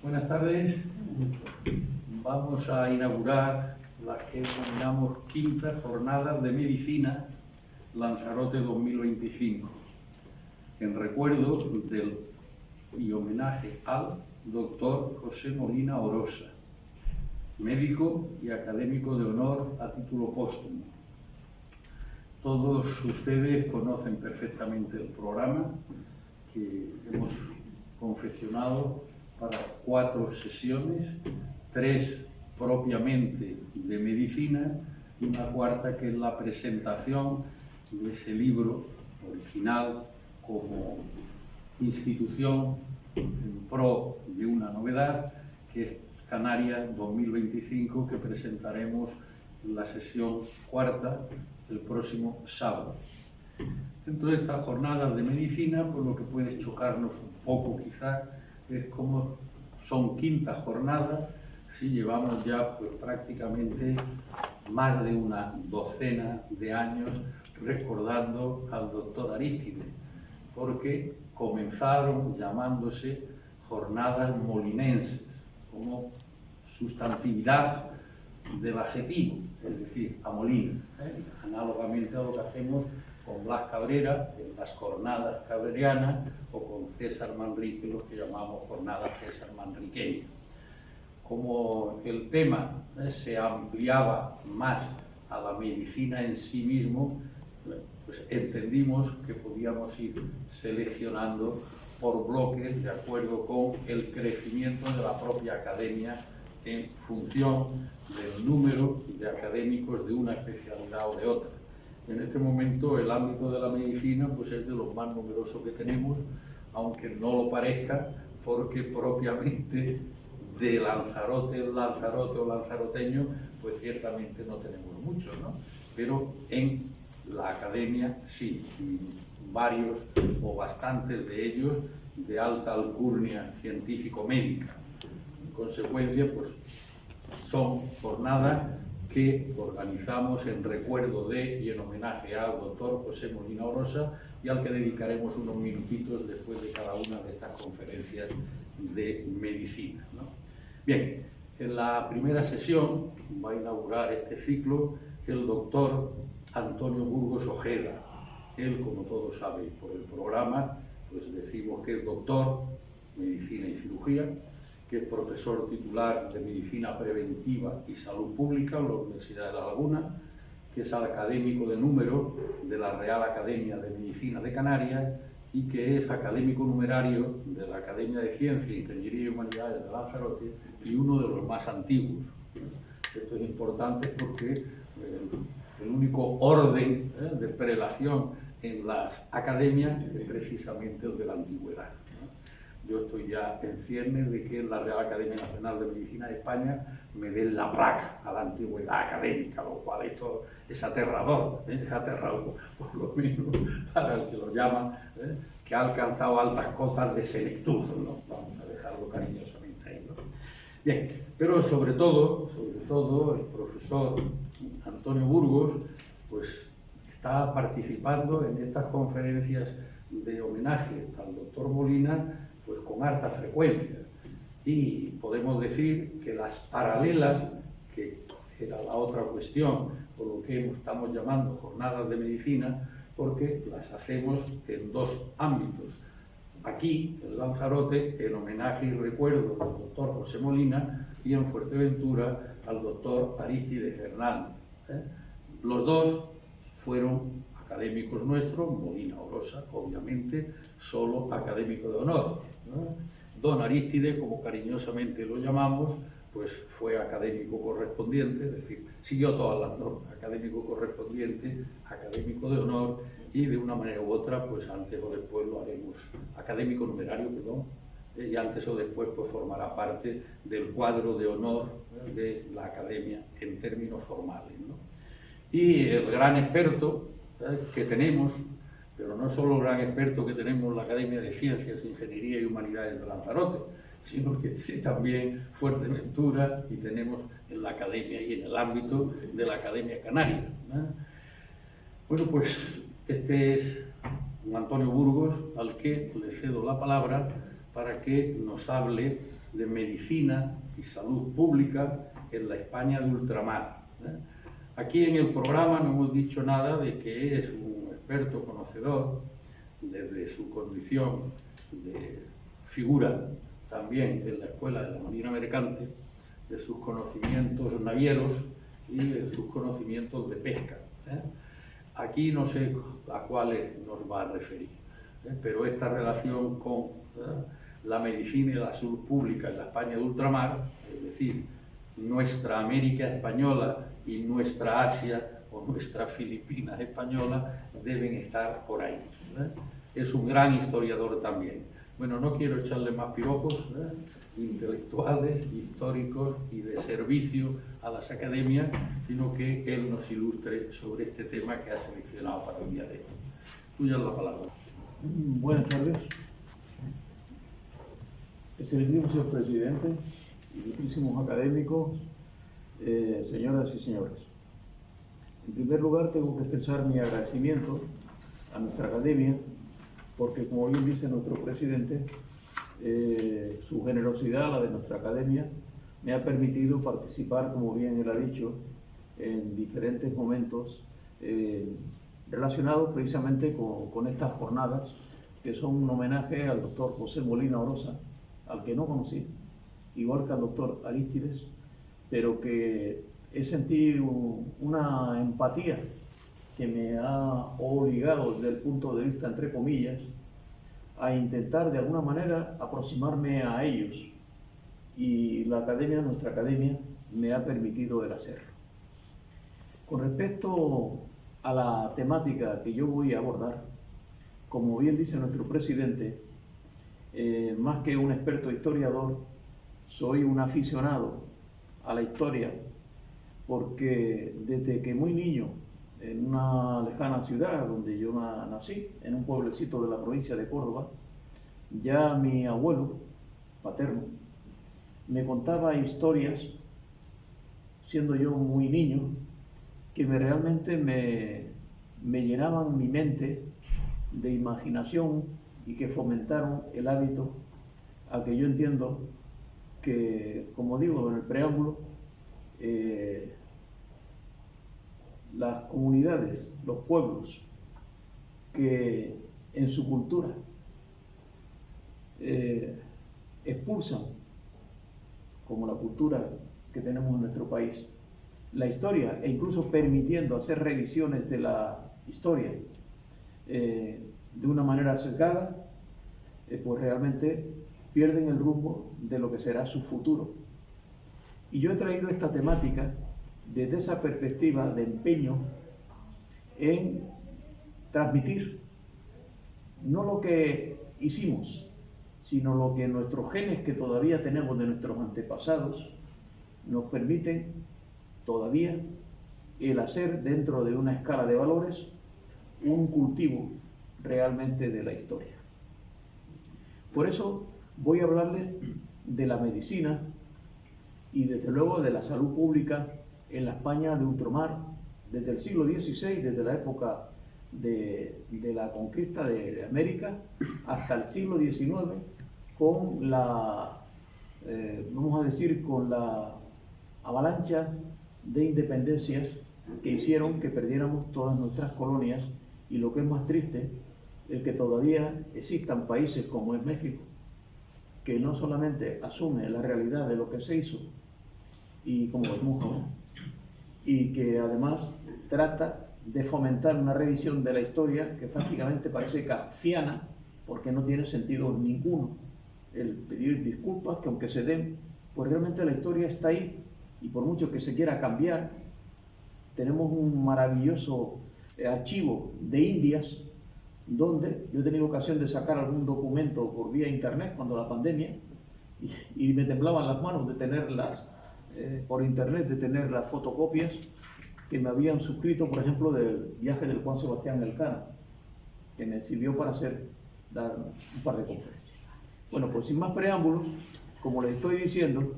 Buenas tardes. Vamos a inaugurar las que denominamos quintas jornadas de medicina Lanzarote 2025, en recuerdo del y homenaje al doctor José Molina Orosa, médico y académico de honor a título póstumo. Todos ustedes conocen perfectamente el programa que hemos confeccionado para 4 sesiones, 3 propiamente de medicina y una cuarta que es la presentación de ese libro original como institución en pro de una novedad que es Canarias 2025, que presentaremos en la sesión cuarta el próximo sábado. Dentro de estas jornadas de medicina, pues lo que puede chocarnos un poco quizás es cómo son quintas jornadas si llevamos ya pues, prácticamente más de una docena de años recordando al doctor Arístides, porque comenzaron llamándose jornadas molinenses, como sustantividad del adjetivo, es decir, a molino, análogamente a lo que hacemos con Blas Cabrera en las jornadas cabrerianas o con César Manrique, los que llamamos jornadas César Manriqueñas. Como el tema se ampliaba más a la medicina en sí mismo, pues entendimos que podíamos ir seleccionando por bloques de acuerdo con el crecimiento de la propia academia en función del número de académicos de una especialidad o de otra. En este momento el ámbito de la medicina pues, es de los más numerosos que tenemos, aunque no lo parezca, porque propiamente de Lanzarote o lanzaroteño, pues ciertamente no tenemos muchos, ¿no? Pero en la academia sí, y varios o bastantes de ellos de alta alcurnia científico-médica. En consecuencia, pues son jornadas que organizamos en recuerdo de y en homenaje al doctor José Molina Orosa y al que dedicaremos unos minutitos después de cada una de estas conferencias de medicina, ¿no? Bien, en la primera sesión va a inaugurar este ciclo el doctor Antonio Burgos Ojeda. Él, como todos sabéis por el programa, pues decimos que es doctor en medicina y cirugía, que es profesor titular de Medicina Preventiva y Salud Pública en la Universidad de La Laguna, que es académico de número de la Real Academia de Medicina de Canarias y que es académico numerario de la Academia de Ciencia, Ingeniería y Humanidades de Lanzarote y uno de los más antiguos. Esto es importante porque el único orden de prelación en las academias es precisamente el de la antigüedad. Yo estoy ya en ciernes de que la Real Academia Nacional de Medicina de España me dé la placa a la antigüedad académica, lo cual esto es aterrador, es aterrador, por lo menos para el que lo llama, que ha alcanzado altas cotas de senectud, ¿no? Vamos a dejarlo cariñosamente ahí, ¿no? Bien, pero sobre todo, el profesor Antonio Burgos, pues está participando en estas conferencias de homenaje al doctor Molina, pues con harta frecuencia, y podemos decir que las paralelas, que era la otra cuestión, por lo que estamos llamando jornadas de medicina, porque las hacemos en 2 ámbitos. Aquí, en Lanzarote, en homenaje y recuerdo al doctor José Molina, y en Fuerteventura al doctor Arístides Hernández. Los 2 fueron académicos nuestros, Molina Orosa, obviamente, solo académico de honor, ¿no? Don Arístides, como cariñosamente lo llamamos, pues fue académico correspondiente, es decir, siguió todas las normas, académico correspondiente, académico de honor, y de una manera u otra, pues antes o después lo haremos, académico numerario, perdón, y antes o después pues formará parte del cuadro de honor de la academia en términos formales, ¿no? Y el gran experto que tenemos, pero no solo el gran experto que tenemos en la Academia de Ciencias, Ingeniería y Humanidades de Lanzarote, sino que también Fuerteventura y tenemos en la Academia y en el ámbito de la Academia Canaria, ¿no? Bueno, pues este es Antonio Burgos, al que le cedo la palabra para que nos hable de medicina y salud pública en la España de ultramar. Aquí en el programa no hemos dicho nada de que es un experto conocedor desde su condición de figura también en la Escuela de la Marina Mercante, de sus conocimientos navieros y de sus conocimientos de pesca. Aquí no sé a cuáles nos va a referir, pero esta relación con la medicina y la salud pública en la España de ultramar, es decir, nuestra América española y nuestra Asia o nuestra Filipinas española deben estar por ahí. Es un gran historiador también. Bueno, no quiero echarle más piropos intelectuales, históricos y de servicio a las academias, sino que él nos ilustre sobre este tema que ha seleccionado para el día de hoy. Tuya la palabra. Buenas tardes. Excelentísimo señor presidente, ilustrísimos académicos, señoras y señores. En primer lugar, tengo que expresar mi agradecimiento a nuestra academia, porque como bien dice nuestro presidente, su generosidad, la de nuestra academia, me ha permitido participar, como bien él ha dicho, en diferentes momentos relacionados precisamente con estas jornadas, que son un homenaje al doctor José Molina Orosa, al que no conocí, igual que al doctor Arístides, pero que he sentido una empatía que me ha obligado desde el punto de vista, entre comillas, a intentar de alguna manera aproximarme a ellos. Y la academia, nuestra academia, me ha permitido el hacerlo. Con respecto a la temática que yo voy a abordar, como bien dice nuestro presidente, más que un experto historiador, soy un aficionado a la historia, porque desde que muy niño, en una lejana ciudad donde yo nací, en un pueblecito de la provincia de Córdoba, ya mi abuelo paterno me contaba historias, siendo yo muy niño, que realmente me llenaban mi mente de imaginación y que fomentaron el hábito a que yo entiendo que, como digo en el preámbulo, las comunidades, los pueblos que en su cultura expulsan, como la cultura que tenemos en nuestro país, la historia, e incluso permitiendo hacer revisiones de la historia de una manera sesgada, pues realmente pierden el rumbo de lo que será su futuro. Y yo he traído esta temática desde esa perspectiva de empeño en transmitir no lo que hicimos, sino lo que nuestros genes que todavía tenemos de nuestros antepasados nos permiten todavía el hacer dentro de una escala de valores un cultivo realmente de la historia. Por eso voy a hablarles de la medicina y desde luego de la salud pública en la España de ultramar desde el siglo XVI, desde la época de la conquista de América hasta el siglo XIX, con la, vamos a decir, con la avalancha de independencias que hicieron que perdiéramos todas nuestras colonias, y lo que es más triste, el que todavía existan países como es México, que no solamente asume la realidad de lo que se hizo, y como vemos ahora, y que además trata de fomentar una revisión de la historia que prácticamente parece kafkiana, porque no tiene sentido ninguno el pedir disculpas, que aunque se den, pues realmente la historia está ahí, y por mucho que se quiera cambiar, tenemos un maravilloso archivo de Indias, donde yo he tenido ocasión de sacar algún documento por vía internet cuando la pandemia, y me temblaban las manos de tenerlas por internet, de tener las fotocopias que me habían suscrito, por ejemplo, del viaje del Juan Sebastián Elcano, que me sirvió para dar un par de conferencias. Bueno, pues sin más preámbulos, como les estoy diciendo,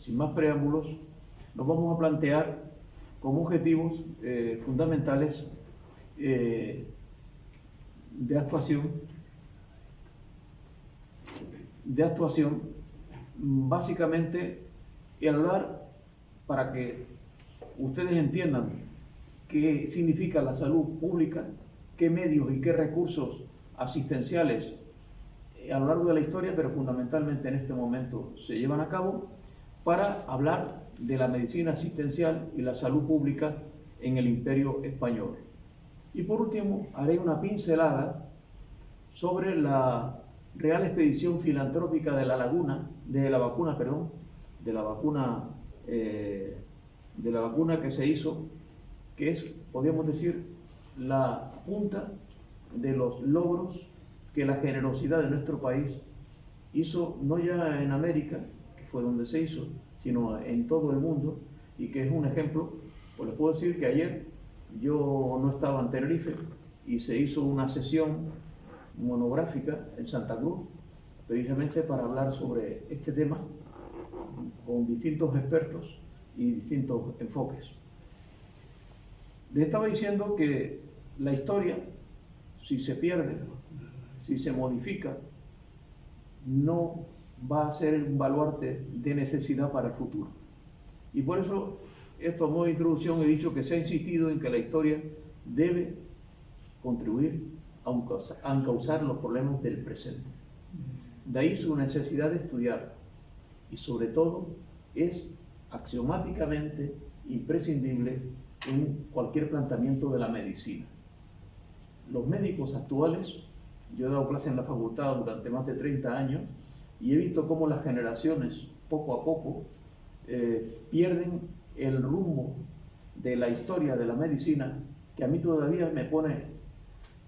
sin más preámbulos, nos vamos a plantear como objetivos fundamentales de actuación de actuación, básicamente, y hablar para que ustedes entiendan qué significa la salud pública, qué medios y qué recursos asistenciales a lo largo de la historia, pero fundamentalmente en este momento se llevan a cabo, para hablar de la medicina asistencial y la salud pública en el Imperio Español. Y por último, haré una pincelada sobre la Real Expedición Filantrópica de la vacuna que se hizo, que es, podríamos decir, la punta de los logros que la generosidad de nuestro país hizo, no ya en América, que fue donde se hizo, sino en todo el mundo, y que es un ejemplo. Pues les puedo decir que ayer yo no estaba en Tenerife y se hizo una sesión monográfica en Santa Cruz, precisamente para hablar sobre este tema con distintos expertos y distintos enfoques. Les estaba diciendo que la historia, si se pierde, si se modifica, no va a ser un baluarte de necesidad para el futuro. Y por eso, esto a modo de introducción, he dicho que se ha insistido en que la historia debe contribuir a encauzar los problemas del presente. De ahí su necesidad de estudiar, y sobre todo es axiomáticamente imprescindible en cualquier planteamiento de la medicina. Los médicos actuales, yo he dado clase en la facultad durante más de 30 años y he visto cómo las generaciones poco a poco pierden el rumbo de la historia de la medicina, que a mí todavía me pone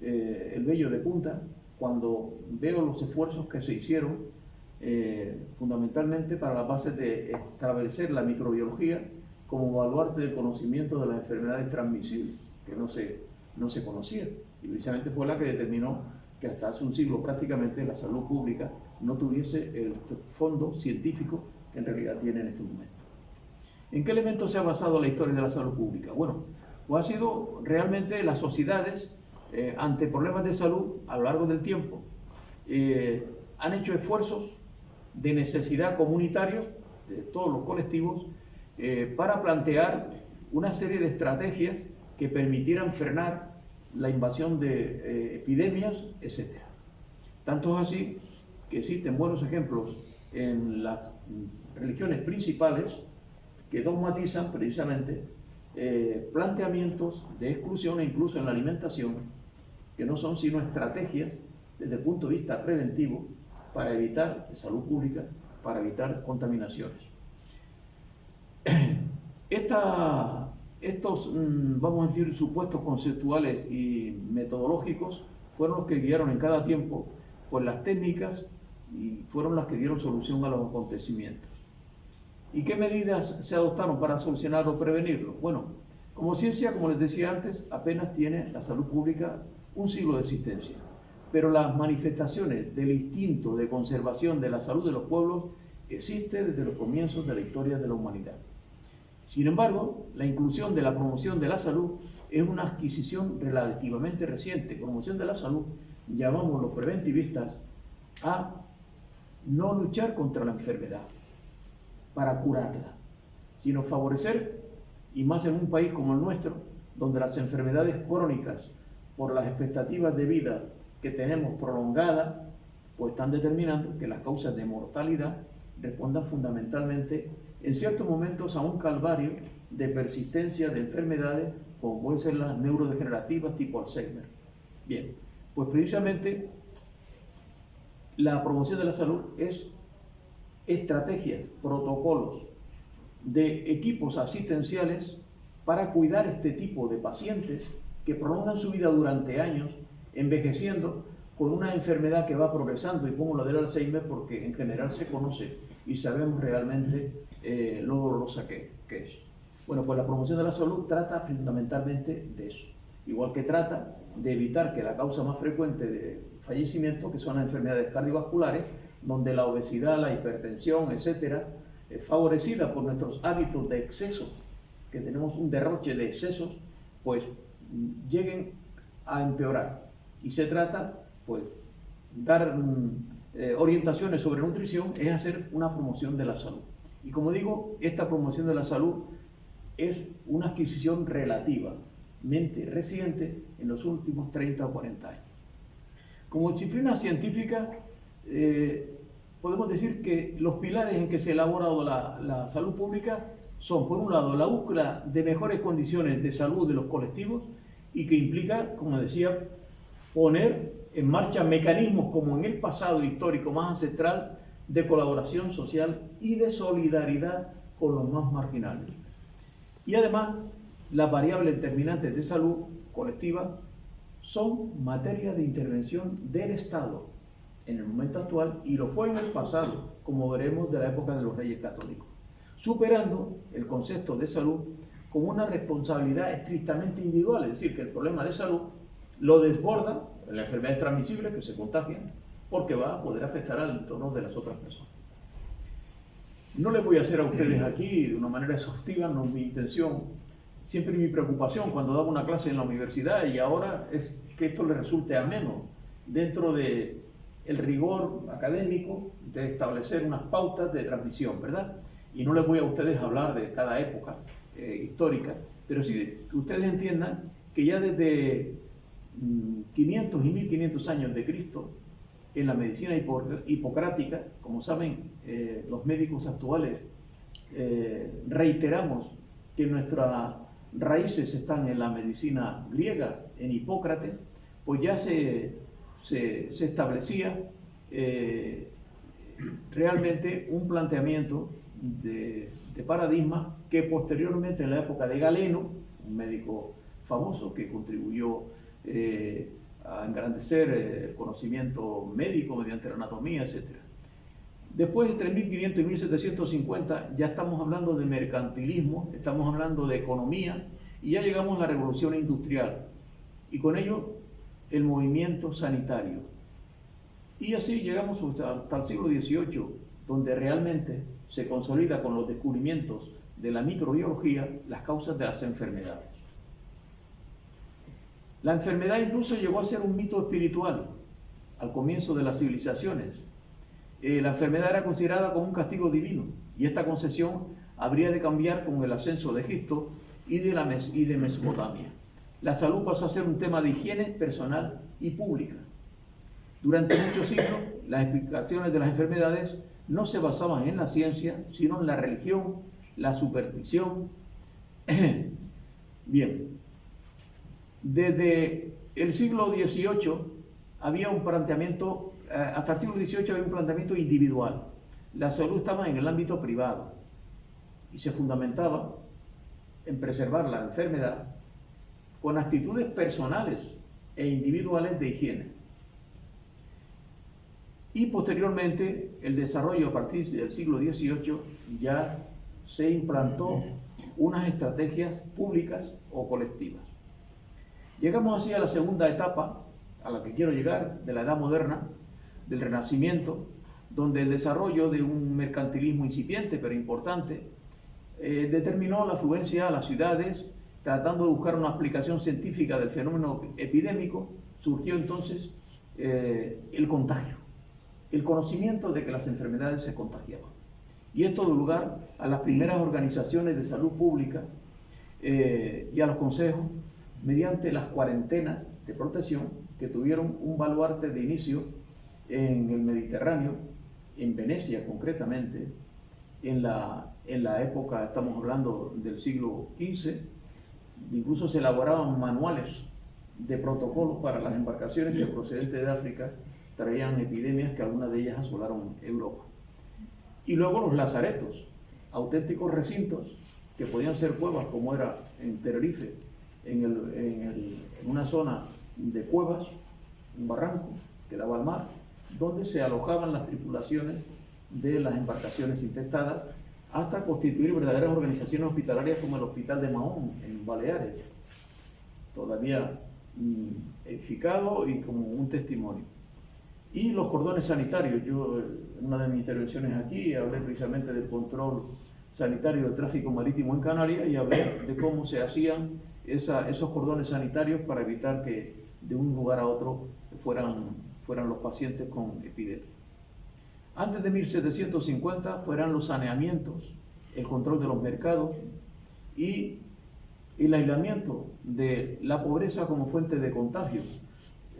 el vello de punta cuando veo los esfuerzos que se hicieron fundamentalmente para las bases de establecer la microbiología como baluarte del conocimiento de las enfermedades transmisibles, que no se conocía, y precisamente fue la que determinó que hasta hace un siglo prácticamente la salud pública no tuviese el fondo científico que en realidad tiene en este momento. ¿En qué elementos se ha basado la historia de la salud pública? Bueno, pues ha sido realmente las sociedades ante problemas de salud a lo largo del tiempo han hecho esfuerzos de necesidad comunitarios de todos los colectivos para plantear una serie de estrategias que permitieran frenar la invasión de epidemias, etc. Tanto es así que existen buenos ejemplos en las religiones principales que dogmatizan precisamente planteamientos de exclusión e incluso en la alimentación, que no son sino estrategias desde el punto de vista preventivo para evitar, de salud pública, para evitar contaminaciones. Estos, vamos a decir, supuestos conceptuales y metodológicos fueron los que guiaron en cada tiempo pues las técnicas y fueron las que dieron solución a los acontecimientos. ¿Y qué medidas se adoptaron para solucionarlo o prevenirlo? Bueno, como ciencia, como les decía antes, apenas tiene la salud pública un siglo de existencia, pero las manifestaciones del instinto de conservación de la salud de los pueblos existen desde los comienzos de la historia de la humanidad. Sin embargo, la inclusión de la promoción de la salud es una adquisición relativamente reciente. Promoción de la salud, llamamos los preventivistas a no luchar contra la enfermedad para curarla, sino favorecer, y más en un país como el nuestro, donde las enfermedades crónicas, por las expectativas de vida que tenemos prolongadas, pues están determinando que las causas de mortalidad respondan fundamentalmente en ciertos momentos a un calvario de persistencia de enfermedades como pueden ser las neurodegenerativas tipo Alzheimer. Bien, pues precisamente la promoción de la salud es estrategias, protocolos de equipos asistenciales para cuidar este tipo de pacientes que prolongan su vida durante años, envejeciendo con una enfermedad que va progresando, y pongo la del Alzheimer porque en general se conoce y sabemos realmente lo dolorosa que es. Bueno, pues la promoción de la salud trata fundamentalmente de eso, igual que trata de evitar que la causa más frecuente de fallecimiento, que son las enfermedades cardiovasculares, donde la obesidad, la hipertensión, etcétera, favorecida por nuestros hábitos de exceso, que tenemos un derroche de excesos, pues lleguen a empeorar. Y se trata, pues, dar orientaciones sobre nutrición es hacer una promoción de la salud. Y como digo, esta promoción de la salud es una adquisición relativamente reciente en los últimos 30 o 40 años. Como disciplina científica, podemos decir que los pilares en que se ha elaborado la salud pública son, por un lado, la búsqueda de mejores condiciones de salud de los colectivos y que implica, como decía, poner en marcha mecanismos como en el pasado histórico más ancestral de colaboración social y de solidaridad con los más marginales. Y además, las variables determinantes de salud colectiva son materia de intervención del Estado en el momento actual y lo fue en el pasado, como veremos de la época de los Reyes Católicos, superando el concepto de salud como una responsabilidad estrictamente individual, es decir, que el problema de salud lo desborda en las enfermedades transmisibles que se contagian, porque va a poder afectar al entorno de las otras personas. No les voy a hacer a ustedes aquí de una manera exhaustiva, no es mi intención, siempre mi preocupación cuando daba una clase en la universidad y ahora es que esto les resulte ameno dentro de el rigor académico de establecer unas pautas de transmisión, ¿verdad? Y no les voy a ustedes hablar de cada época histórica, pero sí que ustedes entiendan que ya desde 500 y 1500 años de Cristo, en la medicina hipocrática, como saben, los médicos actuales reiteramos que nuestras raíces están en la medicina griega, en Hipócrates, pues ya se establecía realmente un planteamiento de paradigma que posteriormente en la época de Galeno, un médico famoso que contribuyó a engrandecer el conocimiento médico mediante la anatomía, etc. Después, entre 1500 y 1750, ya estamos hablando de mercantilismo, estamos hablando de economía, y ya llegamos a la revolución industrial, y con ello el movimiento sanitario. Y así llegamos hasta el siglo XVIII, donde realmente se consolida con los descubrimientos de la microbiología las causas de las enfermedades. La enfermedad incluso llegó a ser un mito espiritual al comienzo de las civilizaciones. La enfermedad era considerada como un castigo divino y esta concepción habría de cambiar con el ascenso de Egipto y de Mesopotamia. La salud pasó a ser un tema de higiene personal y pública. Durante muchos siglos, las explicaciones de las enfermedades no se basaban en la ciencia, sino en la religión, la superstición. Bien. Desde el siglo XVIII había un planteamiento, hasta el siglo XVIII había un planteamiento individual. La salud estaba en el ámbito privado y se fundamentaba en preservar la enfermedad con actitudes personales e individuales de higiene. Y posteriormente el desarrollo a partir del siglo XVIII ya se implantó unas estrategias públicas o colectivas. Llegamos así a la segunda etapa, a la que quiero llegar, de la Edad Moderna, del Renacimiento, donde el desarrollo de un mercantilismo incipiente pero importante determinó la afluencia a las ciudades, tratando de buscar una aplicación científica del fenómeno epidémico. Surgió entonces el contagio, el conocimiento de que las enfermedades se contagiaban. Y esto dio lugar a las primeras organizaciones de salud pública y a los consejos, mediante las cuarentenas de protección que tuvieron un baluarte de inicio en el Mediterráneo, en Venecia concretamente, en la época, estamos hablando del siglo XV, incluso se elaboraban manuales de protocolos para las embarcaciones que procedentes de África traían epidemias que algunas de ellas asolaron Europa. Y luego los lazaretos, auténticos recintos que podían ser cuevas como era en Tenerife, en una zona de cuevas, un barranco que daba al mar, donde se alojaban las tripulaciones de las embarcaciones infectadas, hasta constituir verdaderas organizaciones hospitalarias como el Hospital de Mahón en Baleares, todavía edificado y como un testimonio. Y los cordones sanitarios. Yo en una de mis intervenciones aquí hablé precisamente del control sanitario del tráfico marítimo en Canarias y hablé de cómo se hacían esos cordones sanitarios para evitar que de un lugar a otro fueran los pacientes con epidemia. Antes de 1750 fueran los saneamientos, el control de los mercados y el aislamiento de la pobreza como fuente de contagio.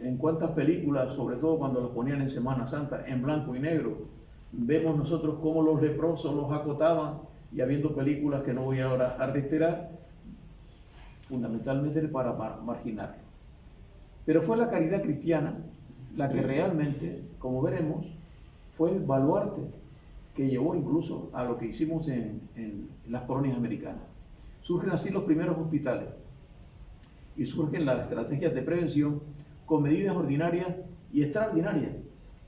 En cuántas películas, sobre todo cuando las ponían en Semana Santa, en blanco y negro, vemos nosotros cómo los leprosos los acotaban, y habiendo películas que no voy ahora a reiterar, fundamentalmente para marginarlos. Pero fue la caridad cristiana la que realmente, como veremos, fue el baluarte que llevó incluso a lo que hicimos en las colonias americanas. Surgen así los primeros hospitales y surgen las estrategias de prevención con medidas ordinarias y extraordinarias,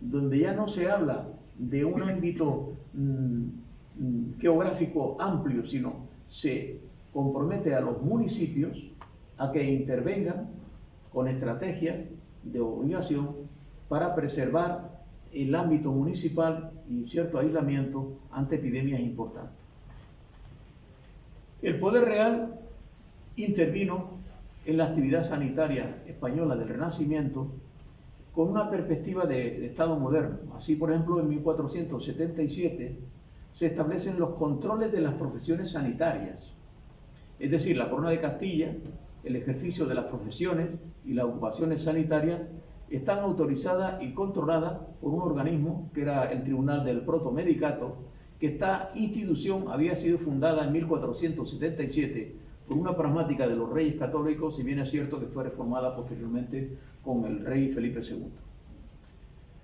donde ya no se habla de un ámbito geográfico amplio, sino se compromete a los municipios a que intervengan con estrategias de obligación para preservar el ámbito municipal y cierto aislamiento ante epidemias importantes. El poder real intervino en la actividad sanitaria española del Renacimiento con una perspectiva de Estado moderno. Así, por ejemplo, en 1477 se establecen los controles de las profesiones sanitarias, es decir, la Corona de Castilla, el ejercicio de las profesiones y las ocupaciones sanitarias están autorizadas y controladas por un organismo que era el Tribunal del Protomedicato, que esta institución había sido fundada en 1477 por una pragmática de los reyes católicos, si bien es cierto que fue reformada posteriormente con el rey Felipe II.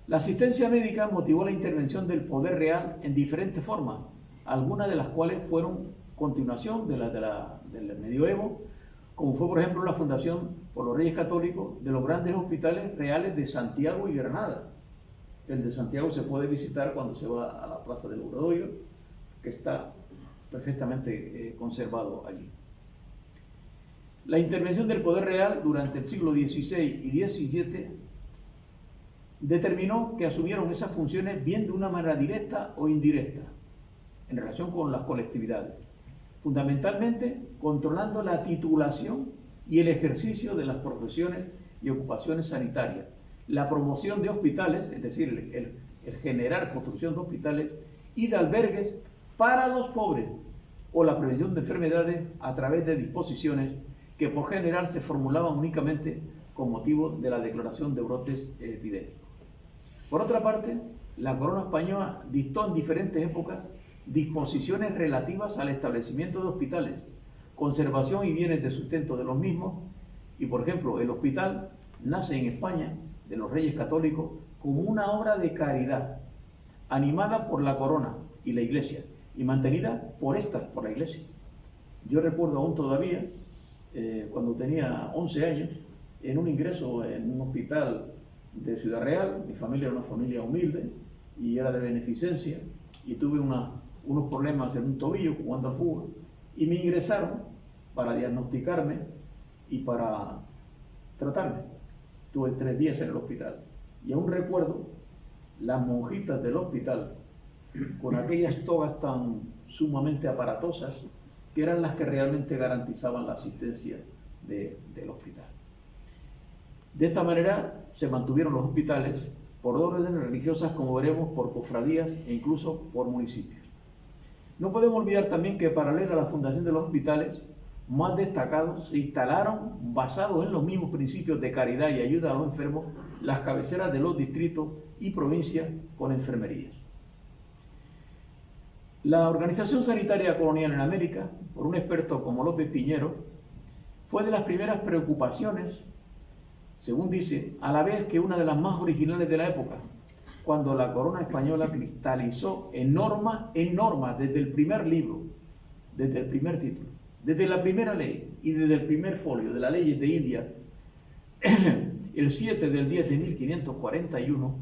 La asistencia médica motivó la intervención del poder real en diferentes formas, algunas de las cuales fueron continuación del medioevo, como fue por ejemplo la fundación por los reyes católicos de los grandes hospitales reales de Santiago y Granada. El de Santiago se puede visitar cuando se va a la Plaza del Obradoiro, que está perfectamente conservado allí. La intervención del poder real durante el siglo XVI y XVII determinó que asumieron esas funciones bien de una manera directa o indirecta en relación con las colectividades, fundamentalmente controlando la titulación y el ejercicio de las profesiones y ocupaciones sanitarias, la promoción de hospitales, es decir, el generar construcción de hospitales y de albergues para los pobres, o la prevención de enfermedades a través de disposiciones que por general se formulaban únicamente con motivo de la declaración de brotes epidémicos. Por otra parte, la corona española dictó en diferentes épocas disposiciones relativas al establecimiento de hospitales, conservación y bienes de sustento de los mismos, y por ejemplo, el hospital nace en España de los Reyes Católicos como una obra de caridad, animada por la corona y la iglesia, y mantenida por la iglesia. Yo recuerdo aún todavía, cuando tenía 11 años, en un ingreso en un hospital de Ciudad Real. Mi familia era una familia humilde y era de beneficencia, y tuve unos problemas en un tobillo jugando al fútbol, y me ingresaron para diagnosticarme y para tratarme. Tuve 3 días en el hospital, y aún recuerdo las monjitas del hospital con aquellas togas tan sumamente aparatosas, que eran las que realmente garantizaban la asistencia del hospital. De esta manera se mantuvieron los hospitales por órdenes religiosas, como veremos, por cofradías e incluso por municipios. No podemos olvidar también que paralelo a la fundación de los hospitales, más destacados se instalaron, basados en los mismos principios de caridad y ayuda a los enfermos, las cabeceras de los distritos y provincias con enfermerías. La Organización Sanitaria Colonial en América, por un experto como López Piñero, fue de las primeras preocupaciones, según dice, a la vez que una de las más originales de la época, cuando la corona española cristalizó en norma desde el primer libro, desde el primer título, desde la primera ley y desde el primer folio de las leyes de India, el 7 del 10 de 1541,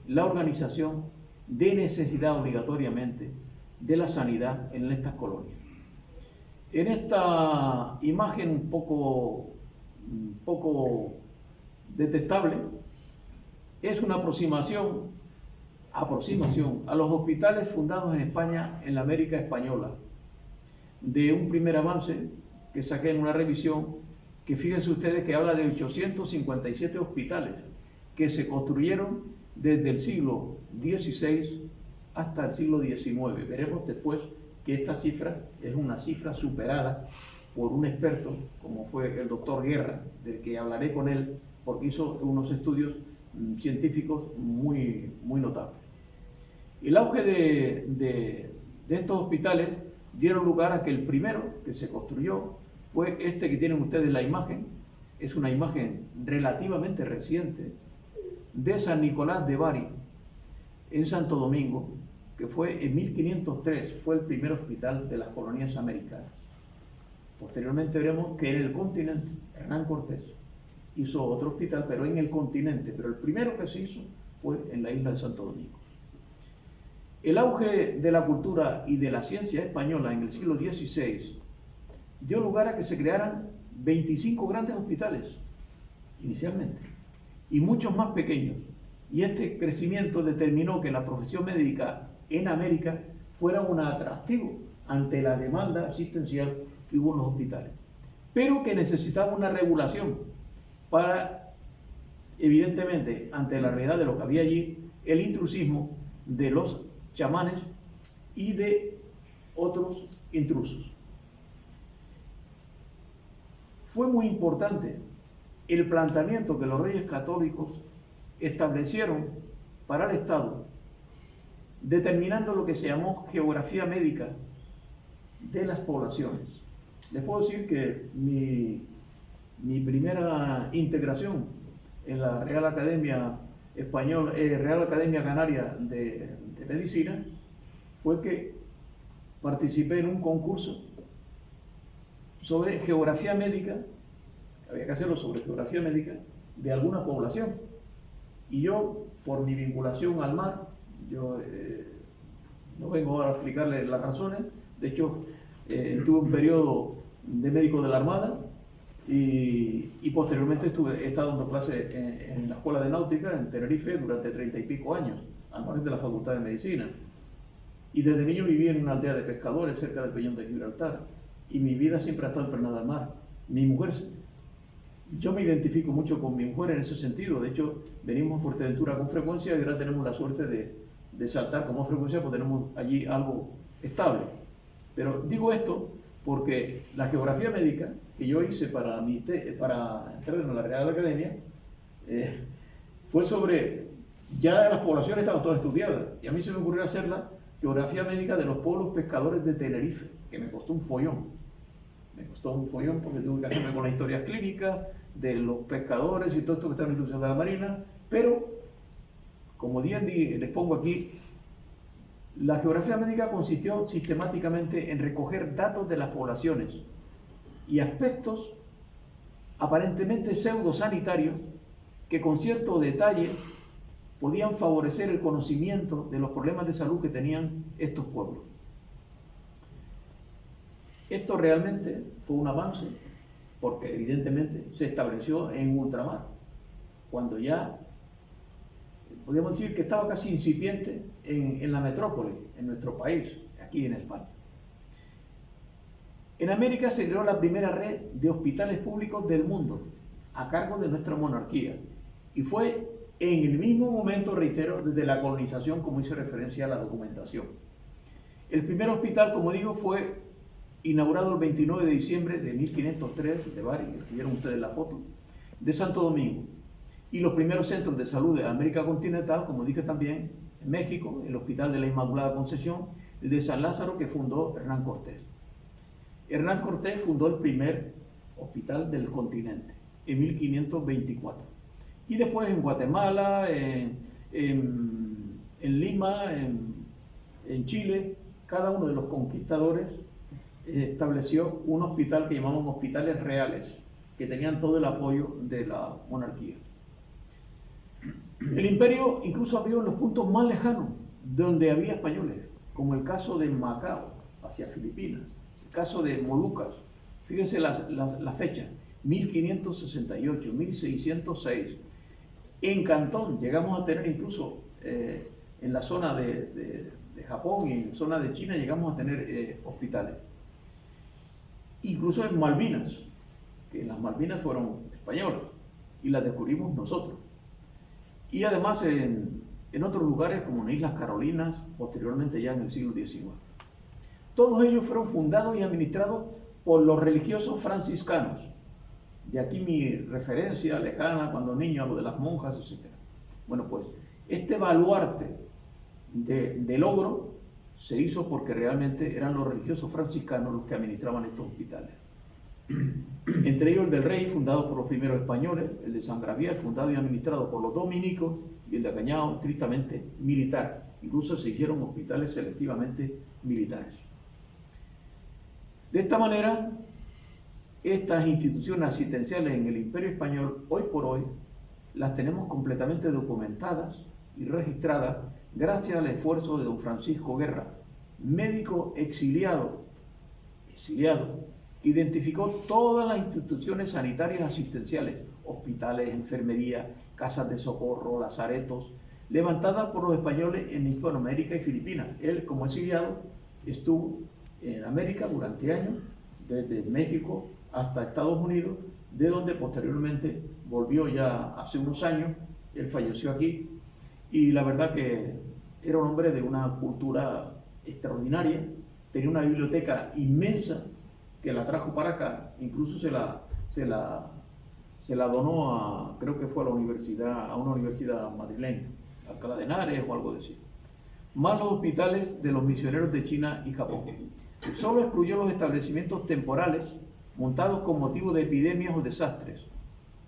la organización de necesidad obligatoriamente de la sanidad en estas colonias. En esta imagen un poco detestable, es una aproximación a los hospitales fundados en España, en la América española, de un primer avance que saqué en una revisión, que fíjense ustedes que habla de 857 hospitales que se construyeron desde el siglo XVI hasta el siglo XIX. Veremos después que esta cifra es una cifra superada por un experto, como fue el doctor Guerra, del que hablaré con él, porque hizo unos estudios científicos muy notables. El auge de estos hospitales dieron lugar a que el primero que se construyó fue este que tienen ustedes la imagen. Es una imagen relativamente reciente de San Nicolás de Bari, en Santo Domingo, que fue en 1503, fue el primer hospital de las colonias americanas. Posteriormente veremos que en el continente, Hernán Cortés hizo otro hospital, pero en el continente, pero el primero que se hizo fue en la isla de Santo Domingo. El auge de la cultura y de la ciencia española en el siglo XVI dio lugar a que se crearan 25 grandes hospitales, inicialmente, y muchos más pequeños. Y este crecimiento determinó que la profesión médica en América fuera un atractivo ante la demanda asistencial que hubo en los hospitales, pero que necesitaba una regulación para, evidentemente, ante la realidad de lo que había allí, el intrusismo de los chamanes y de otros intrusos. Fue muy importante el planteamiento que los reyes católicos establecieron para el Estado, determinando lo que se llamó geografía médica de las poblaciones. Les puedo decir que mi primera integración en la Real Academia Española, Real Academia Canaria de Medicina, fue que participé en un concurso sobre geografía médica, había que hacerlo sobre geografía médica de alguna población. Y yo, por mi vinculación al mar, yo no vengo ahora a explicarles las razones, de hecho, tuve un periodo de médico de la Armada y posteriormente he estado dando clases en la Escuela de Náutica en Tenerife durante 30 y pico años, al margen de la Facultad de Medicina. Y desde niño viví en una aldea de pescadores cerca del Peñón de Gibraltar y mi vida siempre ha estado impregnada al mar. Mi mujer, yo me identifico mucho con mi mujer en ese sentido. De hecho, venimos a Fuerteventura con frecuencia y ahora tenemos la suerte de saltar con más frecuencia porque tenemos allí algo estable. Pero digo esto porque la geografía médica que yo hice para entrar en la Real Academia fue sobre, ya las poblaciones estaban todas estudiadas y a mí se me ocurrió hacer la geografía médica de los pueblos pescadores de Tenerife, que me costó un follón. Me costó un follón porque tuve que hacerme con las historias clínicas de los pescadores y todo esto que está en la institución de la Marina, pero como les pongo aquí, la geografía médica consistió sistemáticamente en recoger datos de las poblaciones y aspectos aparentemente pseudosanitarios que con cierto detalle podían favorecer el conocimiento de los problemas de salud que tenían estos pueblos. Esto realmente fue un avance porque evidentemente se estableció en ultramar, cuando ya podríamos decir que estaba casi incipiente en la metrópoli, en nuestro país, aquí en España. En América se creó la primera red de hospitales públicos del mundo, a cargo de nuestra monarquía, y fue en el mismo momento, reitero, desde la colonización, como hice referencia a la documentación. El primer hospital, como digo, fue inaugurado el 29 de diciembre de 1503, de Bari, que vieron ustedes la foto, de Santo Domingo. Y los primeros centros de salud de América continental, como dije también, en México, el Hospital de la Inmaculada Concepción, el de San Lázaro, que fundó Hernán Cortés. Hernán Cortés fundó el primer hospital del continente, en 1524. Y después en Guatemala, en Lima, en Chile, cada uno de los conquistadores estableció un hospital que llamaban hospitales reales, que tenían todo el apoyo de la monarquía. El imperio incluso abrió en los puntos más lejanos, donde había españoles, como el caso de Macao, hacia Filipinas, el caso de Molucas. Fíjense la fecha, 1568, 1606. En Cantón llegamos a tener incluso, en la zona de Japón y en zona de China, llegamos a tener hospitales. Incluso en Malvinas, que las Malvinas fueron españolas y las descubrimos nosotros. Y además en en otros lugares como en Islas Carolinas, posteriormente ya en el siglo XIX. Todos ellos fueron fundados y administrados por los religiosos franciscanos. De aquí mi referencia lejana cuando niño a lo de las monjas, etc. Bueno, pues este baluarte de logro se hizo porque realmente eran los religiosos franciscanos los que administraban estos hospitales. Entre ellos el del Rey, fundado por los primeros españoles, el de San Gabriel, fundado y administrado por los dominicos, y el de Cañao, estrictamente militar. Incluso se hicieron hospitales selectivamente militares. De esta manera, estas instituciones asistenciales en el Imperio Español, hoy por hoy, las tenemos completamente documentadas y registradas gracias al esfuerzo de don Francisco Guerra, médico exiliado, que identificó todas las instituciones sanitarias asistenciales, hospitales, enfermería, casas de socorro, lazaretos, levantadas por los españoles en Hispanoamérica y Filipinas. Él, como exiliado, estuvo en América durante años, desde México hasta Estados Unidos, de donde posteriormente volvió ya hace unos años. Él falleció aquí y la verdad que era un hombre de una cultura extraordinaria, tenía una biblioteca inmensa que la trajo para acá, incluso se la donó a, creo que fue a una universidad madrileña, Alcalá de Henares o algo de así. Más los hospitales de los misioneros de China y Japón. Solo excluyó los establecimientos temporales montados con motivo de epidemias o desastres.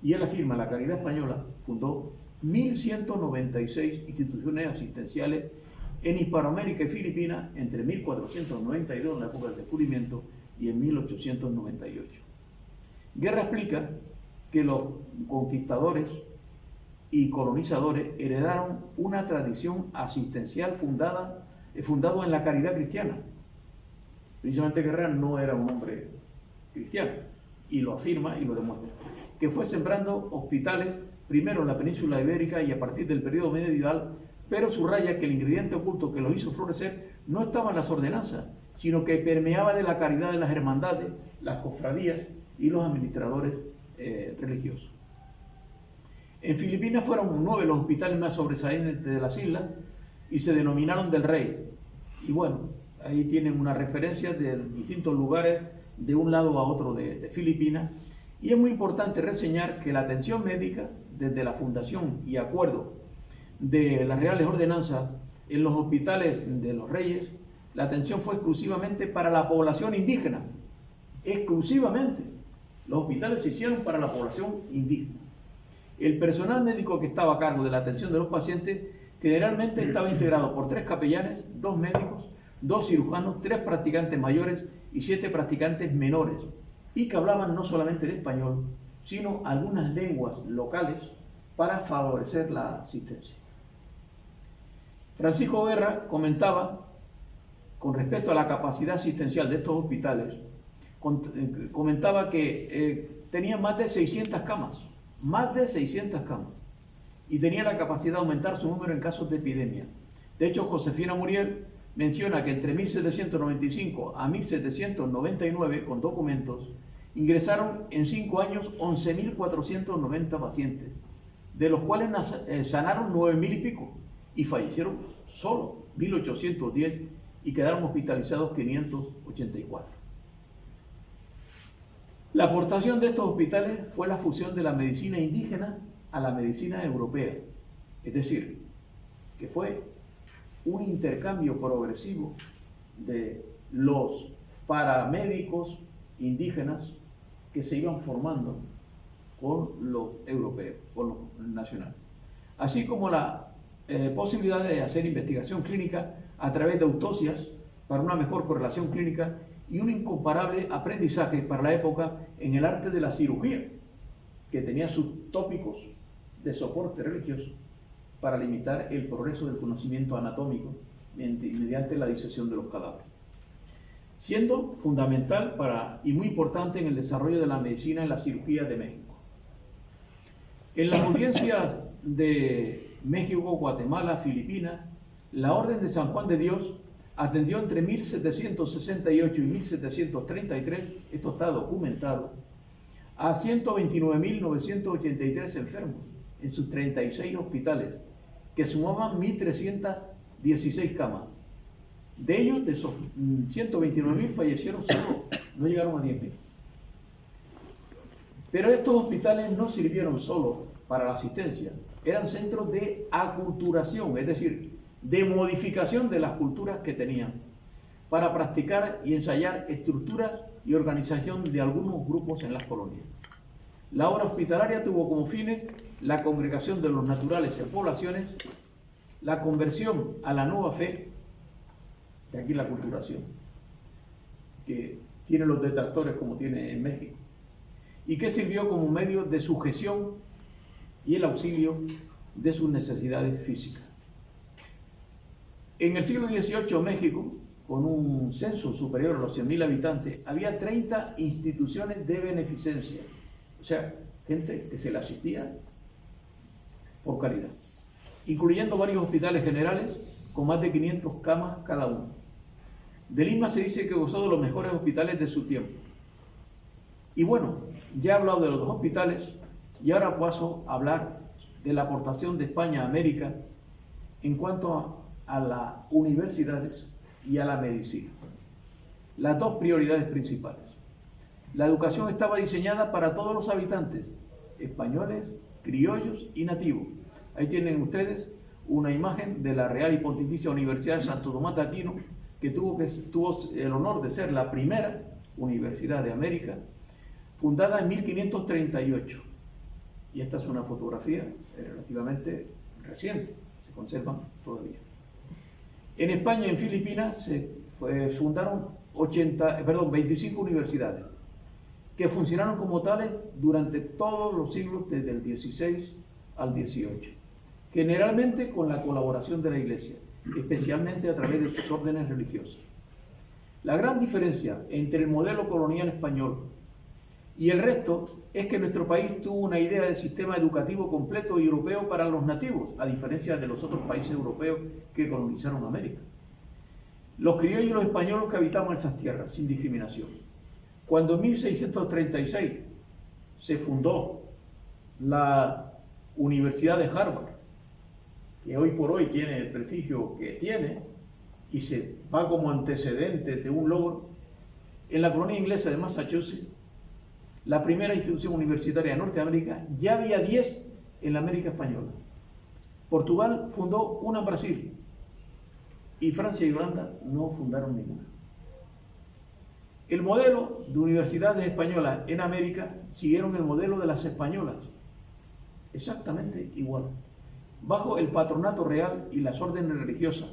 Y él afirma, la Caridad Española fundó 1.196 instituciones asistenciales en Hispanoamérica y Filipinas entre 1492, en la época del descubrimiento, y en 1898. Guerra explica que los conquistadores y colonizadores heredaron una tradición asistencial fundado en la caridad cristiana. Precisamente Guerra no era un hombre cristiano, y lo afirma y lo demuestra, que fue sembrando hospitales primero en la península ibérica y a partir del periodo medieval, pero subraya que el ingrediente oculto que los hizo florecer no estaba en las ordenanzas, sino que permeaba de la caridad de las hermandades, las cofradías y los administradores religiosos. En Filipinas fueron 9 los hospitales más sobresalientes de las islas y se denominaron del Rey. Y bueno, ahí tienen una referencia de distintos lugares de un lado a otro de Filipinas. Y es muy importante reseñar que la atención médica, desde la fundación y acuerdo de las Reales Ordenanzas en los hospitales de los Reyes, la atención fue exclusivamente para la población indígena. Exclusivamente. Los hospitales se hicieron para la población indígena. El personal médico que estaba a cargo de la atención de los pacientes generalmente estaba integrado por 3 capellanes, 2 médicos, 2 cirujanos, 3 practicantes mayores y 7 practicantes menores, y que hablaban no solamente el español, sino algunas lenguas locales para favorecer la asistencia. Francisco Guerra comentaba, con respecto a la capacidad asistencial de estos hospitales, comentaba que tenía más de 600 camas, y tenía la capacidad de aumentar su número en casos de epidemia. De hecho, Josefina Muriel menciona que entre 1795 a 1799, con documentos, ingresaron en 5 años 11.490 pacientes, de los cuales sanaron 9.000 y pico, y fallecieron solo 1.810 y quedaron hospitalizados 584. La aportación de estos hospitales fue la fusión de la medicina indígena a la medicina europea, es decir, que fue un intercambio progresivo de los paramédicos indígenas que se iban formando con los europeos, con los nacionales, así como la posibilidad de hacer investigación clínica a través de autopsias para una mejor correlación clínica y un incomparable aprendizaje para la época en el arte de la cirugía, que tenía sus tópicos de soporte religioso para limitar el progreso del conocimiento anatómico mediante la disección de los cadáveres, siendo fundamental y muy importante en el desarrollo de la medicina en la cirugía de México. En las audiencias de México, Guatemala, Filipinas, la Orden de San Juan de Dios atendió entre 1768 y 1733, esto está documentado, a 129.983 enfermos en sus 36 hospitales, que sumaban 1.316 camas. De ellos, de esos 129.000 fallecieron solo, no llegaron a 10.000. Pero estos hospitales no sirvieron solo para la asistencia, eran centros de aculturación, es decir, de modificación de las culturas que tenían, para practicar y ensayar estructuras y organización de algunos grupos en las colonias. La obra hospitalaria tuvo como fines la congregación de los naturales en poblaciones, la conversión a la nueva fe, de aquí la aculturación, que tiene los detractores como tiene en México, y que sirvió como medio de sujeción y el auxilio de sus necesidades físicas. En el siglo XVIII, México, con un censo superior a los 100.000 habitantes, había 30 instituciones de beneficencia, o sea, gente que se le asistía por caridad, incluyendo varios hospitales generales con más de 500 camas cada uno. De Lima se dice que gozó de los mejores hospitales de su tiempo. Y bueno, ya he hablado de los dos hospitales y ahora paso a hablar de la aportación de España a América en cuanto a las universidades y a la medicina. Las dos prioridades principales. La educación estaba diseñada para todos los habitantes, españoles, criollos y nativos. Ahí tienen ustedes una imagen de la Real y Pontificia Universidad de Santo Tomás de Aquino, que tuvo el honor de ser la primera universidad de América, fundada en 1538. Y esta es una fotografía relativamente reciente, se conservan todavía. En España y en Filipinas se fundaron 25 universidades, que funcionaron como tales durante todos los siglos desde el XVI al XVIII, generalmente con la colaboración de la Iglesia, especialmente a través de sus órdenes religiosas. La gran diferencia entre el modelo colonial español y el resto es que nuestro país tuvo una idea de sistema educativo completo y europeo para los nativos, a diferencia de los otros países europeos que colonizaron América. Los criollos y los españoles que habitaban esas tierras, sin discriminación. Cuando en 1636 se fundó la Universidad de Harvard, que hoy por hoy tiene el prestigio que tiene y se va como antecedente de un logro, en la colonia inglesa de Massachusetts, la primera institución universitaria de Norteamérica, ya había 10 en la América española. Portugal fundó una en Brasil y Francia y Holanda no fundaron ninguna. El modelo de universidades españolas en América siguieron el modelo de las españolas, exactamente igual, bajo el patronato real y las órdenes religiosas,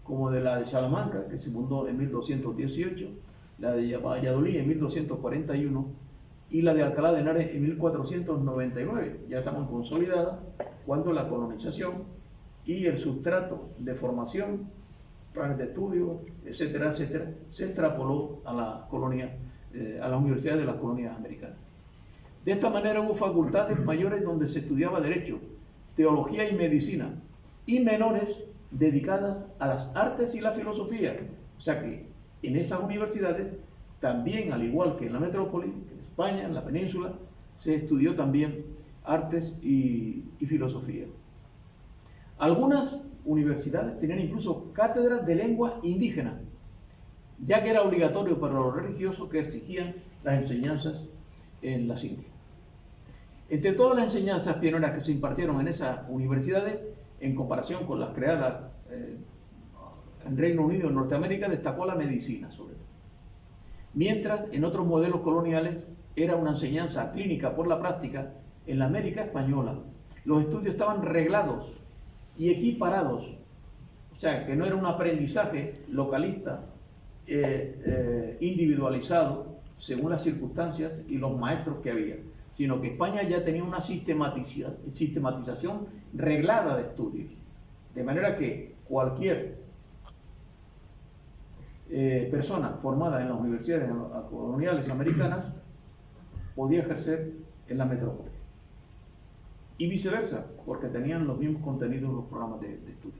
como de la de Salamanca, que se fundó en 1218, la de Valladolid en 1241 y la de Alcalá de Henares en 1499. Ya estaban consolidadas cuando la colonización y el sustrato de formación, planes de estudio, etcétera, etcétera, se extrapoló a la colonia, a las universidades de las colonias americanas. De esta manera hubo facultades mayores donde se estudiaba Derecho, Teología y Medicina, y menores dedicadas a las artes y la filosofía. O sea que en esas universidades, también al igual que en la metrópoli, en España, en la península, se estudió también artes y filosofía. Algunas universidades tenían incluso cátedras de lengua indígena, ya que era obligatorio para los religiosos que exigían las enseñanzas en las Indias. Entre todas las enseñanzas pioneras que se impartieron en esas universidades, en comparación con las creadas en Reino Unido y Norteamérica, destacó la medicina sobre todo. Mientras en otros modelos coloniales era una enseñanza clínica por la práctica, en la América española los estudios estaban reglados y equiparados, o sea que no era un aprendizaje localista, individualizado según las circunstancias y los maestros que había, sino que España ya tenía una sistematización reglada de estudios, de manera que cualquier persona formada en las universidades coloniales americanas podía ejercer en la metrópoli. Y viceversa, porque tenían los mismos contenidos en los programas de estudio.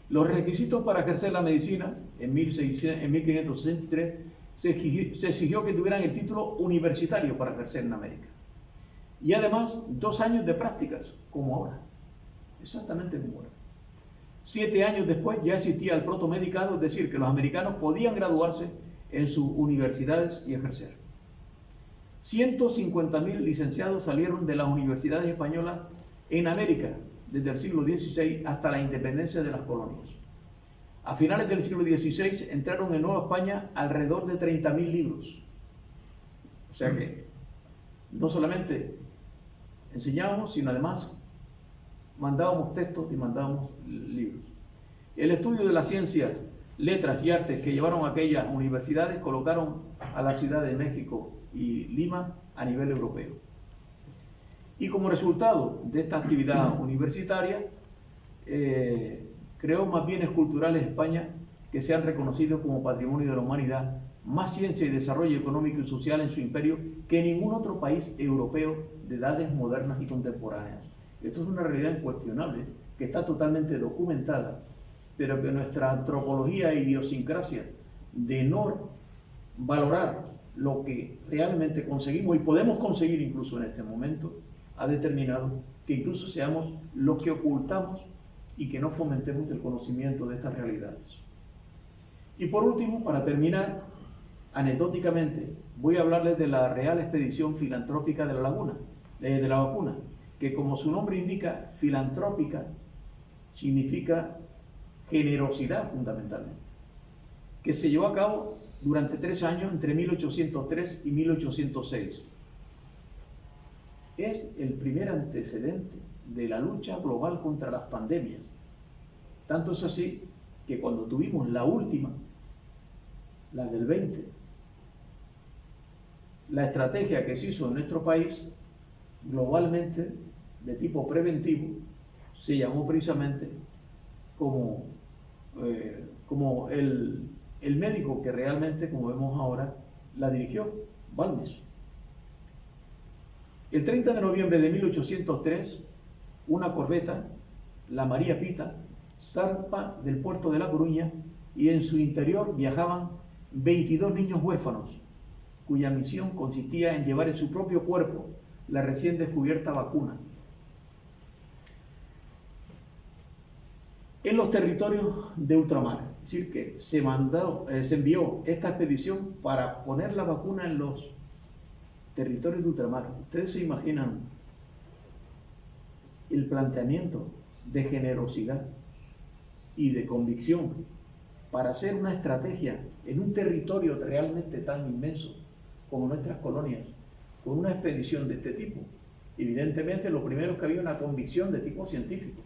Los requisitos para ejercer la medicina en 1563 se exigió que tuvieran el título universitario para ejercer en América. Y además 2 años de prácticas, como ahora, exactamente como ahora. 7 años después ya existía el protomedicado, es decir, que los americanos podían graduarse en sus universidades y ejercer. 150.000 licenciados salieron de las universidades españolas en América desde el siglo XVI hasta la independencia de las colonias. A finales del siglo XVI entraron en Nueva España alrededor de 30.000 libros. O sea que no solamente enseñábamos, sino además mandábamos textos y mandábamos libros. El estudio de las ciencias, letras y artes que llevaron a aquellas universidades colocaron a la Ciudad de México y Lima a nivel europeo. Y como resultado de esta actividad universitaria, creó más bienes culturales España que se han reconocido como patrimonio de la humanidad, más ciencia y desarrollo económico y social en su imperio que ningún otro país europeo de edades modernas y contemporáneas. Esto es una realidad incuestionable que está totalmente documentada, pero que nuestra antropología e idiosincrasia de no valorar lo que realmente conseguimos y podemos conseguir incluso en este momento, ha determinado que incluso seamos los que ocultamos y que no fomentemos el conocimiento de estas realidades. Y por último, para terminar, anecdóticamente, voy a hablarles de la Real Expedición Filantrópica de la Vacuna, que como su nombre indica, filantrópica significa generosidad fundamentalmente, que se llevó a cabo durante 3 años, entre 1803 y 1806. Es el primer antecedente de la lucha global contra las pandemias. Tanto es así que cuando tuvimos la última, la del 20, la estrategia que se hizo en nuestro país, globalmente, de tipo preventivo, se llamó precisamente como el médico que realmente, como vemos ahora, la dirigió, Balmes. El 30 de noviembre de 1803, una corbeta, la María Pita, zarpa del puerto de La Coruña y en su interior viajaban 22 niños huérfanos, cuya misión consistía en llevar en su propio cuerpo la recién descubierta vacuna. En los territorios de ultramar, es decir, que se envió esta expedición para poner la vacuna en los territorios de ultramar. Ustedes se imaginan el planteamiento de generosidad y de convicción para hacer una estrategia en un territorio realmente tan inmenso como nuestras colonias, con una expedición de este tipo. Evidentemente, lo primero es que había una convicción de tipo científico,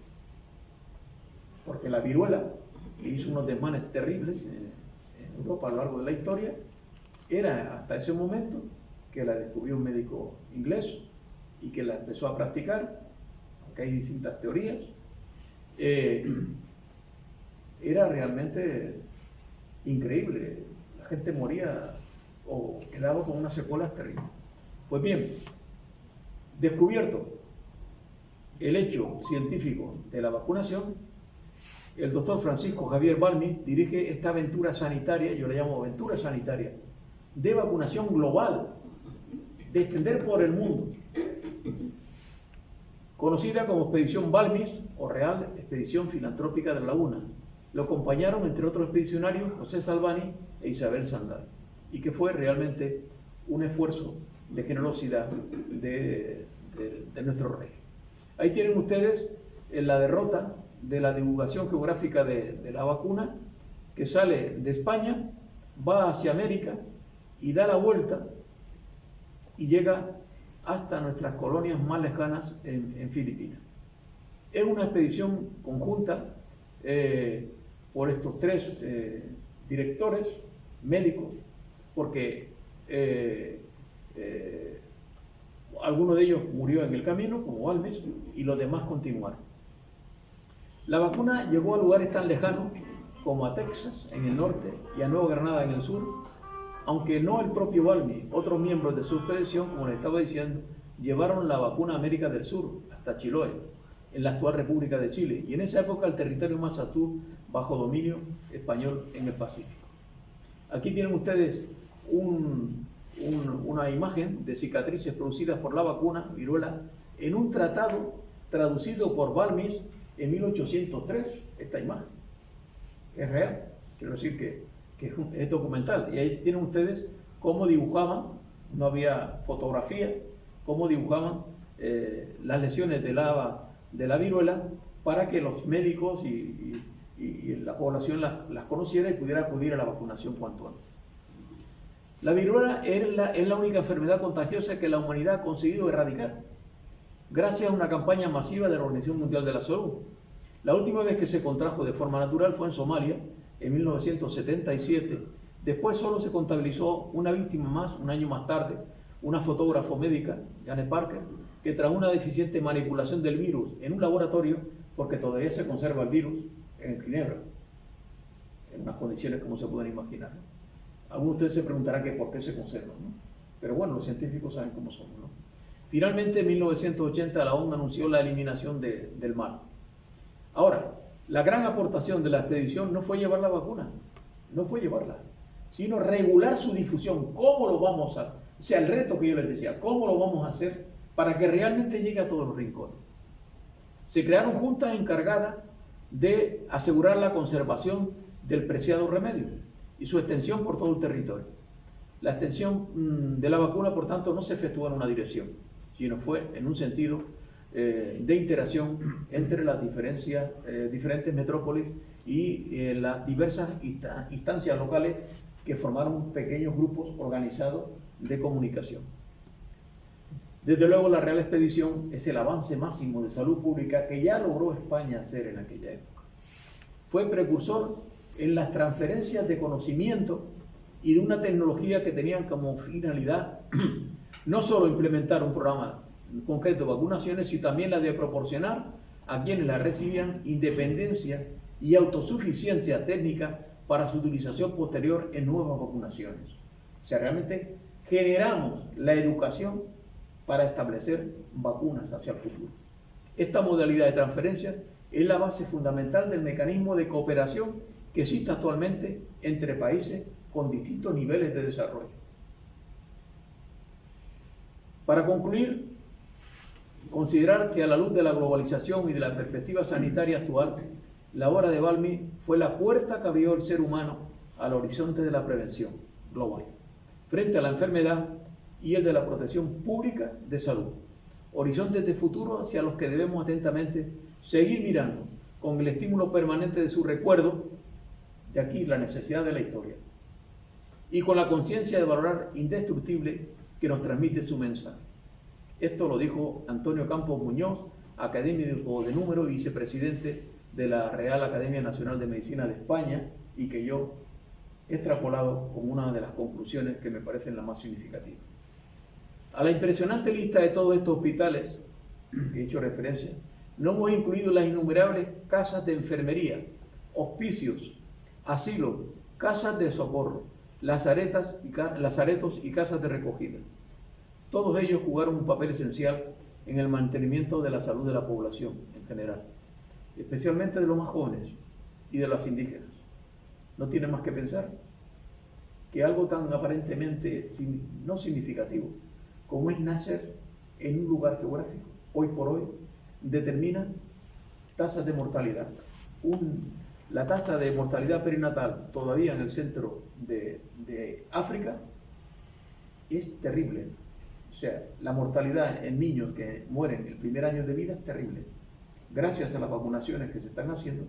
porque la viruela, que hizo unos desmanes terribles en Europa a lo largo de la historia, era hasta ese momento que la descubrió un médico inglés y que la empezó a practicar, aunque hay distintas teorías, era realmente increíble. La gente moría o quedaba con unas secuelas terribles. Pues bien, descubierto el hecho científico de la vacunación, el doctor Francisco Javier Balmes dirige esta aventura sanitaria, yo la llamo aventura sanitaria, de vacunación global, de extender por el mundo, conocida como Expedición Balmes o Real Expedición Filantrópica de la Laguna. Lo acompañaron, entre otros expedicionarios, José Salvani e Isabel Sandal, y que fue realmente un esfuerzo de generosidad de nuestro rey. Ahí tienen ustedes la derrota de la divulgación geográfica de la vacuna, que sale de España, va hacia América y da la vuelta y llega hasta nuestras colonias más lejanas en Filipinas. Es una expedición conjunta por estos 3 directores médicos, porque alguno de ellos murió en el camino, como Balmes, y los demás continuaron. La vacuna llegó a lugares tan lejanos como a Texas, en el norte, y a Nueva Granada, en el sur, aunque no el propio Balmes. Otros miembros de su expedición, como les estaba diciendo, llevaron la vacuna a América del Sur, hasta Chiloé, en la actual República de Chile, y en esa época el territorio más al sur, bajo dominio español en el Pacífico. Aquí tienen ustedes una imagen de cicatrices producidas por la vacuna, viruela, en un tratado traducido por Balmes en 1803 esta imagen. Es real, quiero decir que es documental. Y ahí tienen ustedes cómo dibujaban, no había fotografía, cómo dibujaban las lesiones de la viruela para que los médicos y la población las conociera y pudiera acudir a la vacunación cuanto antes. La viruela es la única enfermedad contagiosa que la humanidad ha conseguido erradicar, gracias a una campaña masiva de la Organización Mundial de la Salud. La última vez que se contrajo de forma natural fue en Somalia, en 1977. Después solo se contabilizó una víctima más, un año más tarde, una fotógrafa médica, Janet Parker, que tras una deficiente manipulación del virus en un laboratorio, porque todavía se conserva el virus en Ginebra, en unas condiciones como se pueden imaginar. Algunos de ustedes se preguntarán que por qué se conserva, ¿no? Pero bueno, los científicos saben cómo son, ¿no? Finalmente, en 1980, la ONU anunció la eliminación del mal. Ahora, la gran aportación de la expedición no fue llevar la vacuna, no fue llevarla, sino regular su difusión. ¿Cómo lo vamos a...? O sea, el reto que yo les decía, ¿cómo lo vamos a hacer para que realmente llegue a todos los rincones? Se crearon juntas encargadas de asegurar la conservación del preciado remedio y su extensión por todo el territorio. La extensión de la vacuna, por tanto, no se efectuó en una dirección, sino fue en un sentido de interacción entre las diferentes metrópolis y las diversas instancias locales que formaron pequeños grupos organizados de comunicación. Desde luego, la Real Expedición es el avance máximo de salud pública que ya logró España hacer en aquella época. Fue precursor en las transferencias de conocimiento y de una tecnología que tenían como finalidad no solo implementar un programa concreto de vacunaciones, sino también la de proporcionar a quienes la recibían independencia y autosuficiencia técnica para su utilización posterior en nuevas vacunaciones. O sea, realmente generamos la educación para establecer vacunas hacia el futuro. Esta modalidad de transferencia es la base fundamental del mecanismo de cooperación que existe actualmente entre países con distintos niveles de desarrollo. Para concluir, considerar que a la luz de la globalización y de la perspectiva sanitaria actual, la obra de Balmy fue la puerta que abrió el ser humano al horizonte de la prevención global, frente a la enfermedad y el de la protección pública de salud. Horizontes de futuro hacia los que debemos atentamente seguir mirando, con el estímulo permanente de su recuerdo, de aquí la necesidad de la historia, y con la conciencia de valorar indestructible que nos transmite su mensaje. Esto lo dijo Antonio Campos Muñoz, académico de número y vicepresidente de la Real Academia Nacional de Medicina de España, y que yo he extrapolado como una de las conclusiones que me parecen las más significativas. A la impresionante lista de todos estos hospitales que he hecho referencia, no hemos incluido las innumerables casas de enfermería, hospicios, asilos, casas de socorro, lazaretos y casas de recogida. Todos ellos jugaron un papel esencial en el mantenimiento de la salud de la población en general, especialmente de los más jóvenes y de los indígenas. No tiene más que pensar que algo tan aparentemente no significativo como es nacer en un lugar geográfico, hoy por hoy, determina tasas de mortalidad. La tasa de mortalidad perinatal todavía en el centro de África es terrible. O sea, la mortalidad en niños que mueren el primer año de vida es terrible. Gracias a las vacunaciones que se están haciendo,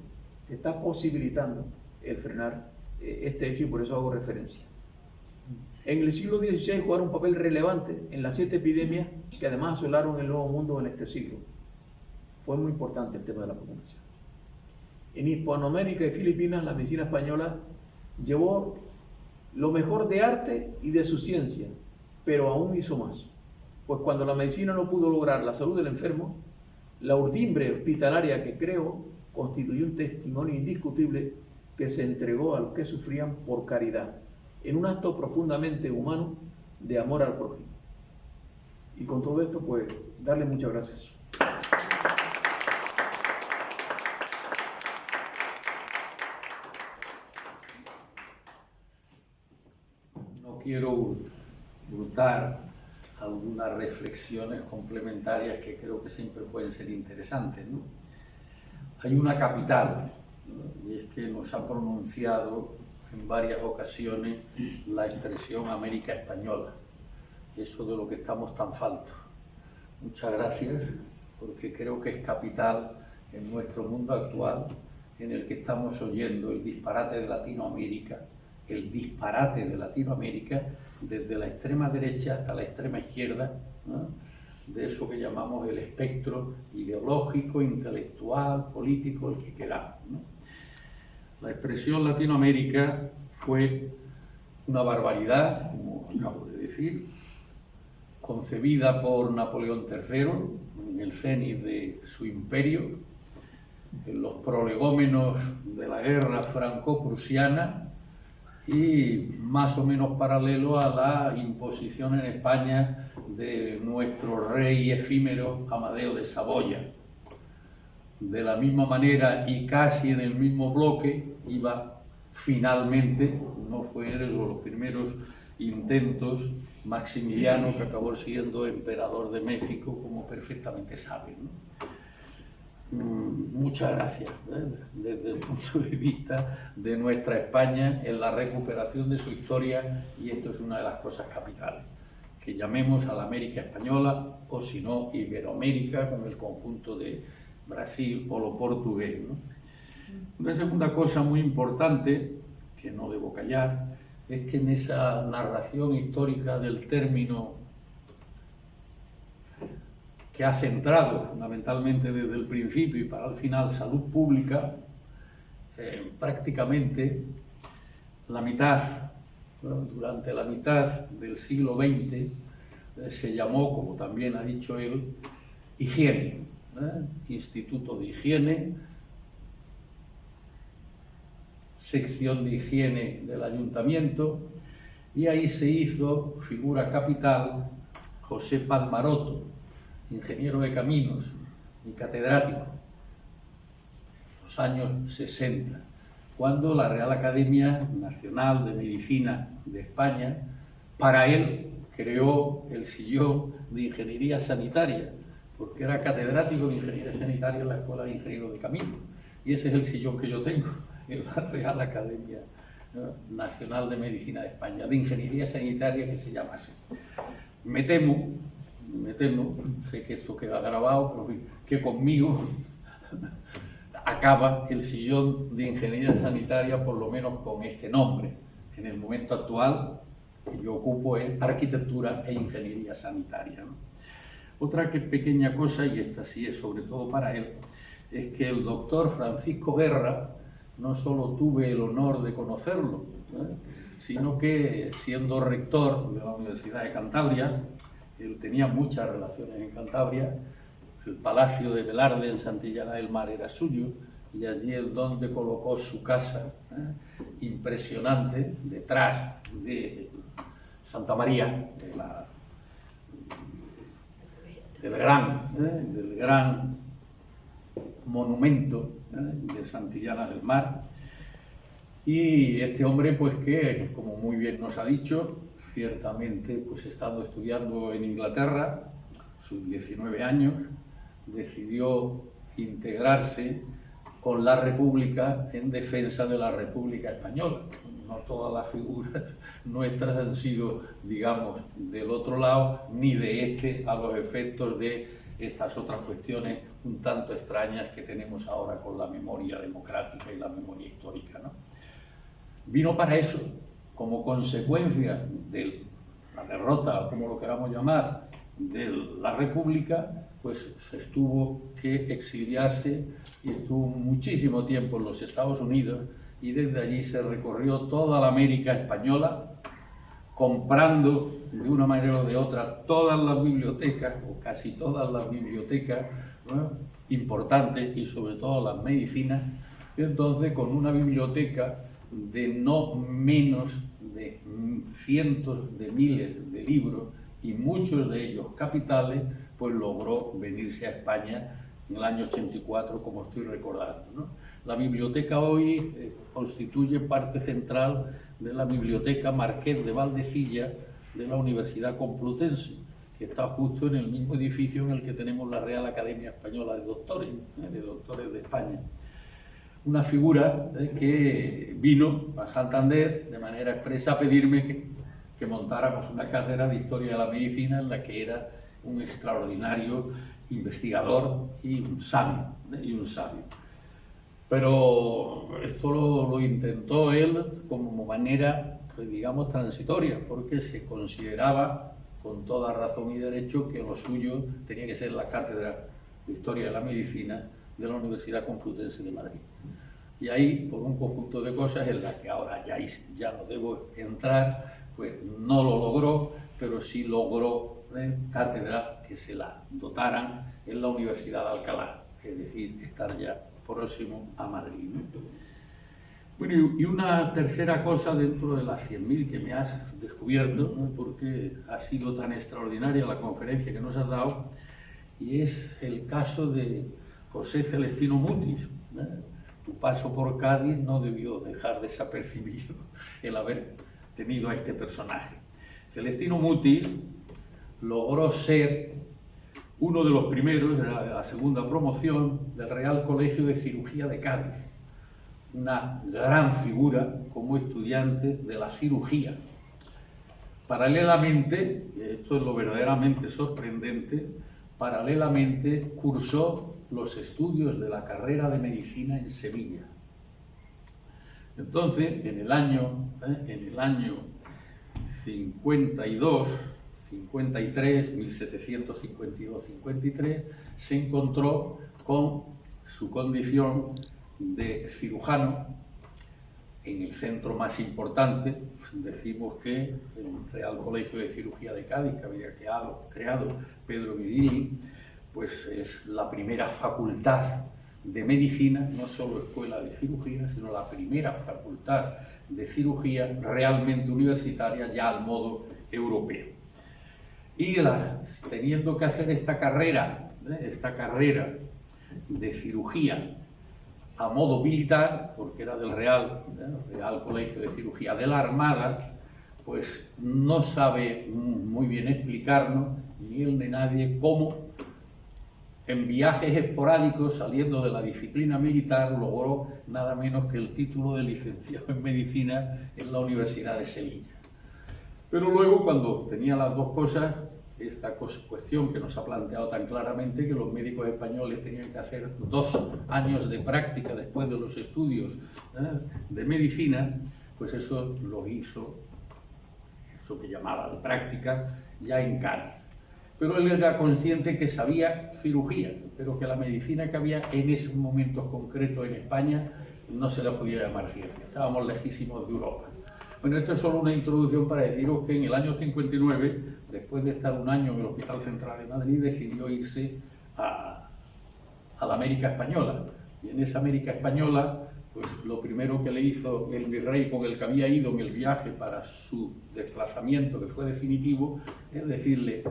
se está posibilitando el frenar este hecho, y por eso hago referencia. En el siglo XVI jugaron un papel relevante en las 7 epidemias que además asolaron el Nuevo Mundo en este siglo. Fue muy importante el tema de la vacunación. En Hispanoamérica y Filipinas, la medicina española llevó lo mejor de arte y de su ciencia, pero aún hizo más. Pues cuando la medicina no pudo lograr la salud del enfermo, la urdimbre hospitalaria que creó constituyó un testimonio indiscutible que se entregó a los que sufrían por caridad, en un acto profundamente humano de amor al prójimo. Y con todo esto, pues, darle muchas gracias. No quiero hurtar algunas reflexiones complementarias que creo que siempre pueden ser interesantes, ¿no? hay una capital, ¿no? Y es que nos ha pronunciado en varias ocasiones la expresión América Española, eso de lo que estamos tan faltos. Muchas gracias, porque creo que es capital en nuestro mundo actual, en el que estamos oyendo el disparate de Latinoamérica, desde la extrema derecha hasta la extrema izquierda, ¿no? De eso que llamamos el espectro ideológico, intelectual, político, el que queramos, ¿no? La expresión Latinoamérica fue una barbaridad, como acabo de decir, concebida por Napoleón III en el cenit de su imperio, en los prolegómenos de la guerra franco-prusiana, y más o menos paralelo a la imposición en España de nuestro rey efímero Amadeo de Saboya. De la misma manera y casi en el mismo bloque iba finalmente, no fue eso los primeros intentos, Maximiliano, que acabó siendo emperador de México, como perfectamente saben, ¿no? Muchas gracias, desde el punto de vista de nuestra España en la recuperación de su historia, y esto es una de las cosas capitales, que llamemos a la América Española, o si no, Iberoamérica, con el conjunto de Brasil o lo portugués, ¿no? Una segunda cosa muy importante, que no debo callar, es que en esa narración histórica del término que ha centrado fundamentalmente desde el principio y para el final salud pública, prácticamente la mitad, bueno, durante la mitad del siglo XX se llamó, como también ha dicho él, higiene, Instituto de Higiene, sección de higiene del ayuntamiento, y ahí se hizo figura capital José Palmaroto, ingeniero de caminos y catedrático, los años 60, cuando la Real Academia Nacional de Medicina de España, para él, creó el sillón de Ingeniería Sanitaria, porque era catedrático de Ingeniería Sanitaria en la Escuela de Ingenieros de Caminos, y ese es el sillón que yo tengo en la Real Academia Nacional de Medicina de España, de Ingeniería Sanitaria, que se llama así. Me temo, sé que esto queda grabado, pero que conmigo acaba el sillón de Ingeniería Sanitaria, por lo menos con este nombre. En el momento actual que yo ocupo es Arquitectura e Ingeniería Sanitaria, ¿no? Otra pequeña cosa, y esta sí es sobre todo para él, es que el doctor Francisco Guerra, no solo tuve el honor de conocerlo, sino que siendo rector de la Universidad de Cantabria, él tenía muchas relaciones en Cantabria, el Palacio de Velarde en Santillana del Mar era suyo, y allí es donde colocó su casa, impresionante, detrás de Santa María, del gran monumento de Santillana del Mar. Y este hombre, pues que, como muy bien nos ha dicho, ciertamente, pues estando estudiando en Inglaterra, sus 19 años, decidió integrarse con la República en defensa de la República Española. No todas las figuras nuestras han sido, digamos, del otro lado, ni de este, a los efectos de estas otras cuestiones un tanto extrañas que tenemos ahora con la memoria democrática y la memoria histórica, ¿no? Vino para eso, como consecuencia de la derrota, o como lo queramos llamar, de la República, pues tuvo que exiliarse y estuvo muchísimo tiempo en los Estados Unidos, y desde allí se recorrió toda la América española, comprando de una manera o de otra todas las bibliotecas, o casi todas las bibliotecas, ¿no?, importantes, y sobre todo las medicinas. Y entonces, con una biblioteca de no menos de cientos de miles de libros, y muchos de ellos capitales, pues logró venirse a España en el año 84, como estoy recordando, ¿no? La biblioteca hoy constituye parte central de la Biblioteca Marqués de Valdecilla de la Universidad Complutense, que está justo en el mismo edificio en el que tenemos la Real Academia Española de Doctores de España. Una figura que vino a Santander de manera expresa a pedirme que montáramos una cátedra de Historia de la Medicina en la que era un extraordinario investigador y un sabio. Pero esto lo intentó él como manera, pues, digamos, transitoria, porque se consideraba, con toda razón y derecho, que lo suyo tenía que ser la cátedra de Historia de la Medicina de la Universidad Complutense de Madrid. Y ahí, por un conjunto de cosas en las que ahora ya no debo entrar, pues no lo logró, pero sí logró cátedra que se la dotaran en la Universidad de Alcalá, es decir, estar ya próximo a Madrid, ¿no? Bueno, y una tercera cosa dentro de las 100.000 que me has descubierto, ¿no? Porque ha sido tan extraordinaria la conferencia que nos has dado, y es el caso de José Celestino Mutis, ¿no? Tu paso por Cádiz no debió dejar desapercibido el haber tenido a este personaje. Celestino Mutis logró ser uno de los primeros de la segunda promoción del Real Colegio de Cirugía de Cádiz, una gran figura como estudiante de la cirugía. Paralelamente, esto es lo verdaderamente sorprendente, paralelamente cursó los estudios de la carrera de medicina en Sevilla. Entonces, en el año 53, 1752-53, se encontró con su condición de cirujano en el centro más importante. Decimos que el Real Colegio de Cirugía de Cádiz, que había creado Pedro Guidini, pues es la primera facultad de medicina, no solo escuela de cirugía, sino la primera facultad de cirugía realmente universitaria ya al modo europeo. Y teniendo que hacer esta carrera de cirugía a modo militar, porque era del Real Colegio de Cirugía de la Armada, pues no sabe muy bien explicarnos, ni él ni nadie, cómo en viajes esporádicos, saliendo de la disciplina militar, logró nada menos que el título de licenciado en medicina en la Universidad de Sevilla. Pero luego, cuando tenía las dos cosas, esta cuestión que nos ha planteado tan claramente, que los médicos españoles tenían que hacer 2 años de práctica después de los estudios de medicina, pues eso lo hizo, eso que llamaba de práctica, ya en Cádiz. Pero él era consciente que sabía cirugía, pero que la medicina que había en esos momentos concretos en España no se la podía llamar ciencia. Estábamos lejísimos de Europa. Bueno, esto es solo una introducción para deciros que en el año 59, después de estar un año en el Hospital Central de Madrid, decidió irse a la América Española. Y en esa América Española, pues lo primero que le hizo el virrey con el que había ido en el viaje para su desplazamiento, que fue definitivo, es decirle: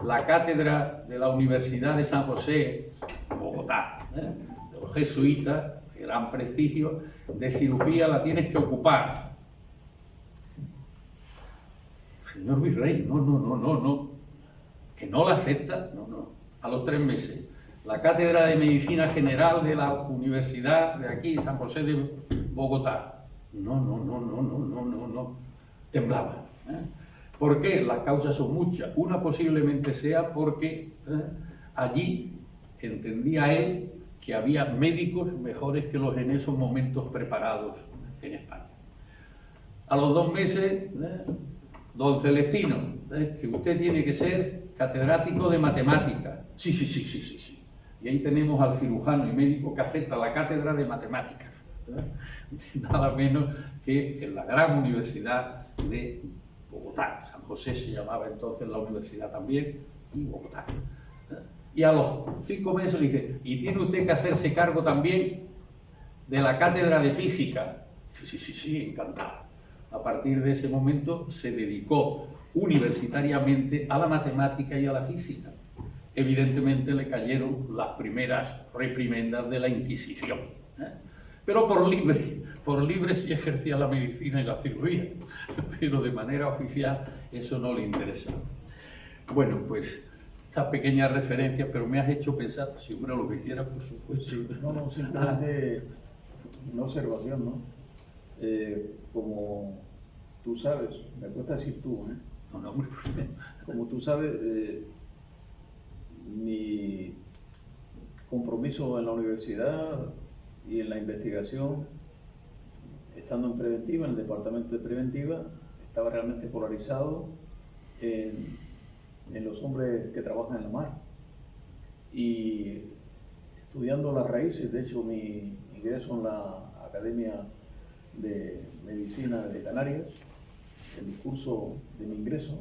la cátedra de la Universidad de San José, Bogotá, de los jesuitas, de gran prestigio, de cirugía la tienes que ocupar. Señor virrey, no, que no la acepta, no. A los 3 meses, la cátedra de Medicina General de la Universidad de aquí, San José de Bogotá. No. Temblaba. ¿Por qué? Las causas son muchas. Una posiblemente sea porque allí entendía él que había médicos mejores que los en esos momentos preparados en España. A los 2 meses, don Celestino, que usted tiene que ser catedrático de matemáticas. Sí. Y ahí tenemos al cirujano y médico que acepta la cátedra de matemáticas, nada menos que en la gran universidad de Bogotá. San José se llamaba entonces la universidad también, y Bogotá. Y a los 5 meses le dice: ¿y tiene usted que hacerse cargo también de la cátedra de física? Sí, encantado. A partir de ese momento se dedicó universitariamente a la matemática y a la física. Evidentemente le cayeron las primeras reprimendas de la Inquisición, pero por libre sí ejercía la medicina y la cirugía, pero de manera oficial eso no le interesaba. Bueno, pues esta pequeña referencia, pero me has hecho pensar, si hubiera lo que quieras, por supuesto. Sí, no, simplemente una observación, ¿no? Como tú sabes, me cuesta decir tú, ¿eh? No, hombre. Como tú sabes, mi compromiso en la universidad y en la investigación, estando en preventiva, en el departamento de preventiva, estaba realmente polarizado en los hombres que trabajan en la mar. Y estudiando las raíces, de hecho mi ingreso en la Academia de Medicina de Canarias, el discurso de mi ingreso,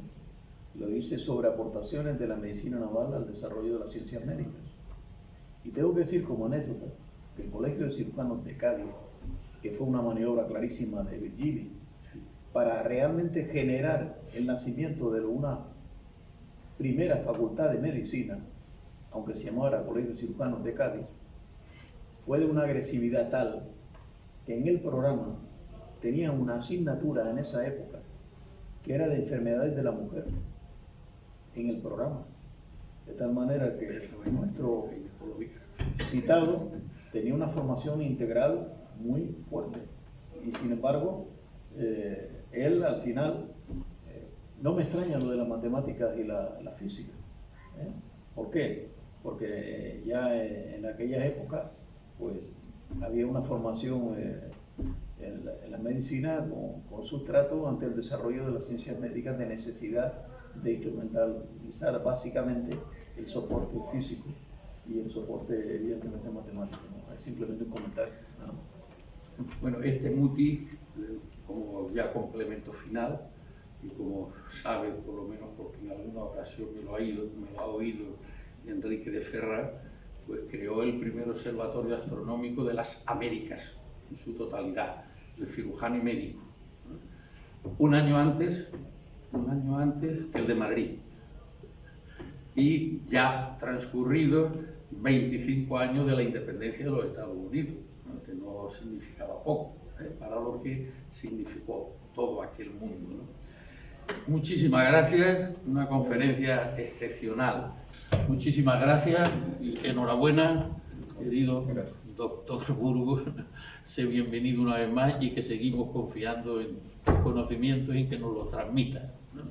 lo hice sobre aportaciones de la medicina naval al desarrollo de las ciencias médicas. Y tengo que decir como anécdota que el Colegio de Cirujanos de Cádiz, que fue una maniobra clarísima de Virgili, para realmente generar el nacimiento de una primera facultad de medicina, aunque se llamara Colegio de Cirujanos de Cádiz, fue de una agresividad tal que en el programa tenía una asignatura en esa época que era de enfermedades de la mujer en el programa, de tal manera que nuestro citado tenía una formación integral muy fuerte y sin embargo él al final no me extraña lo de las matemáticas y la física. ¿Por qué? Porque ya en aquella época pues había una formación en la medicina con sustrato ante el desarrollo de las ciencias médicas de necesidad de instrumentalizar básicamente el soporte físico y el soporte evidentemente matemático, ¿no? Es simplemente un comentario, ¿no? Bueno, este MUTI, como ya complemento final, y como sabe, por lo menos porque en alguna ocasión me lo ha oído Enrique de Ferrar, pues creó el primer observatorio astronómico de las Américas en su totalidad, de cirujano y médico, ¿no? Un año antes que el de Madrid, y ya transcurridos 25 años de la independencia de los Estados Unidos, ¿no? Que no significaba poco, para lo que significó todo aquel mundo, ¿no? Muchísimas gracias, una conferencia excepcional. Muchísimas gracias y enhorabuena, querido doctor Burgos. Sé bienvenido una vez más y que seguimos confiando en tus conocimientos y que nos los transmitas, ¿no?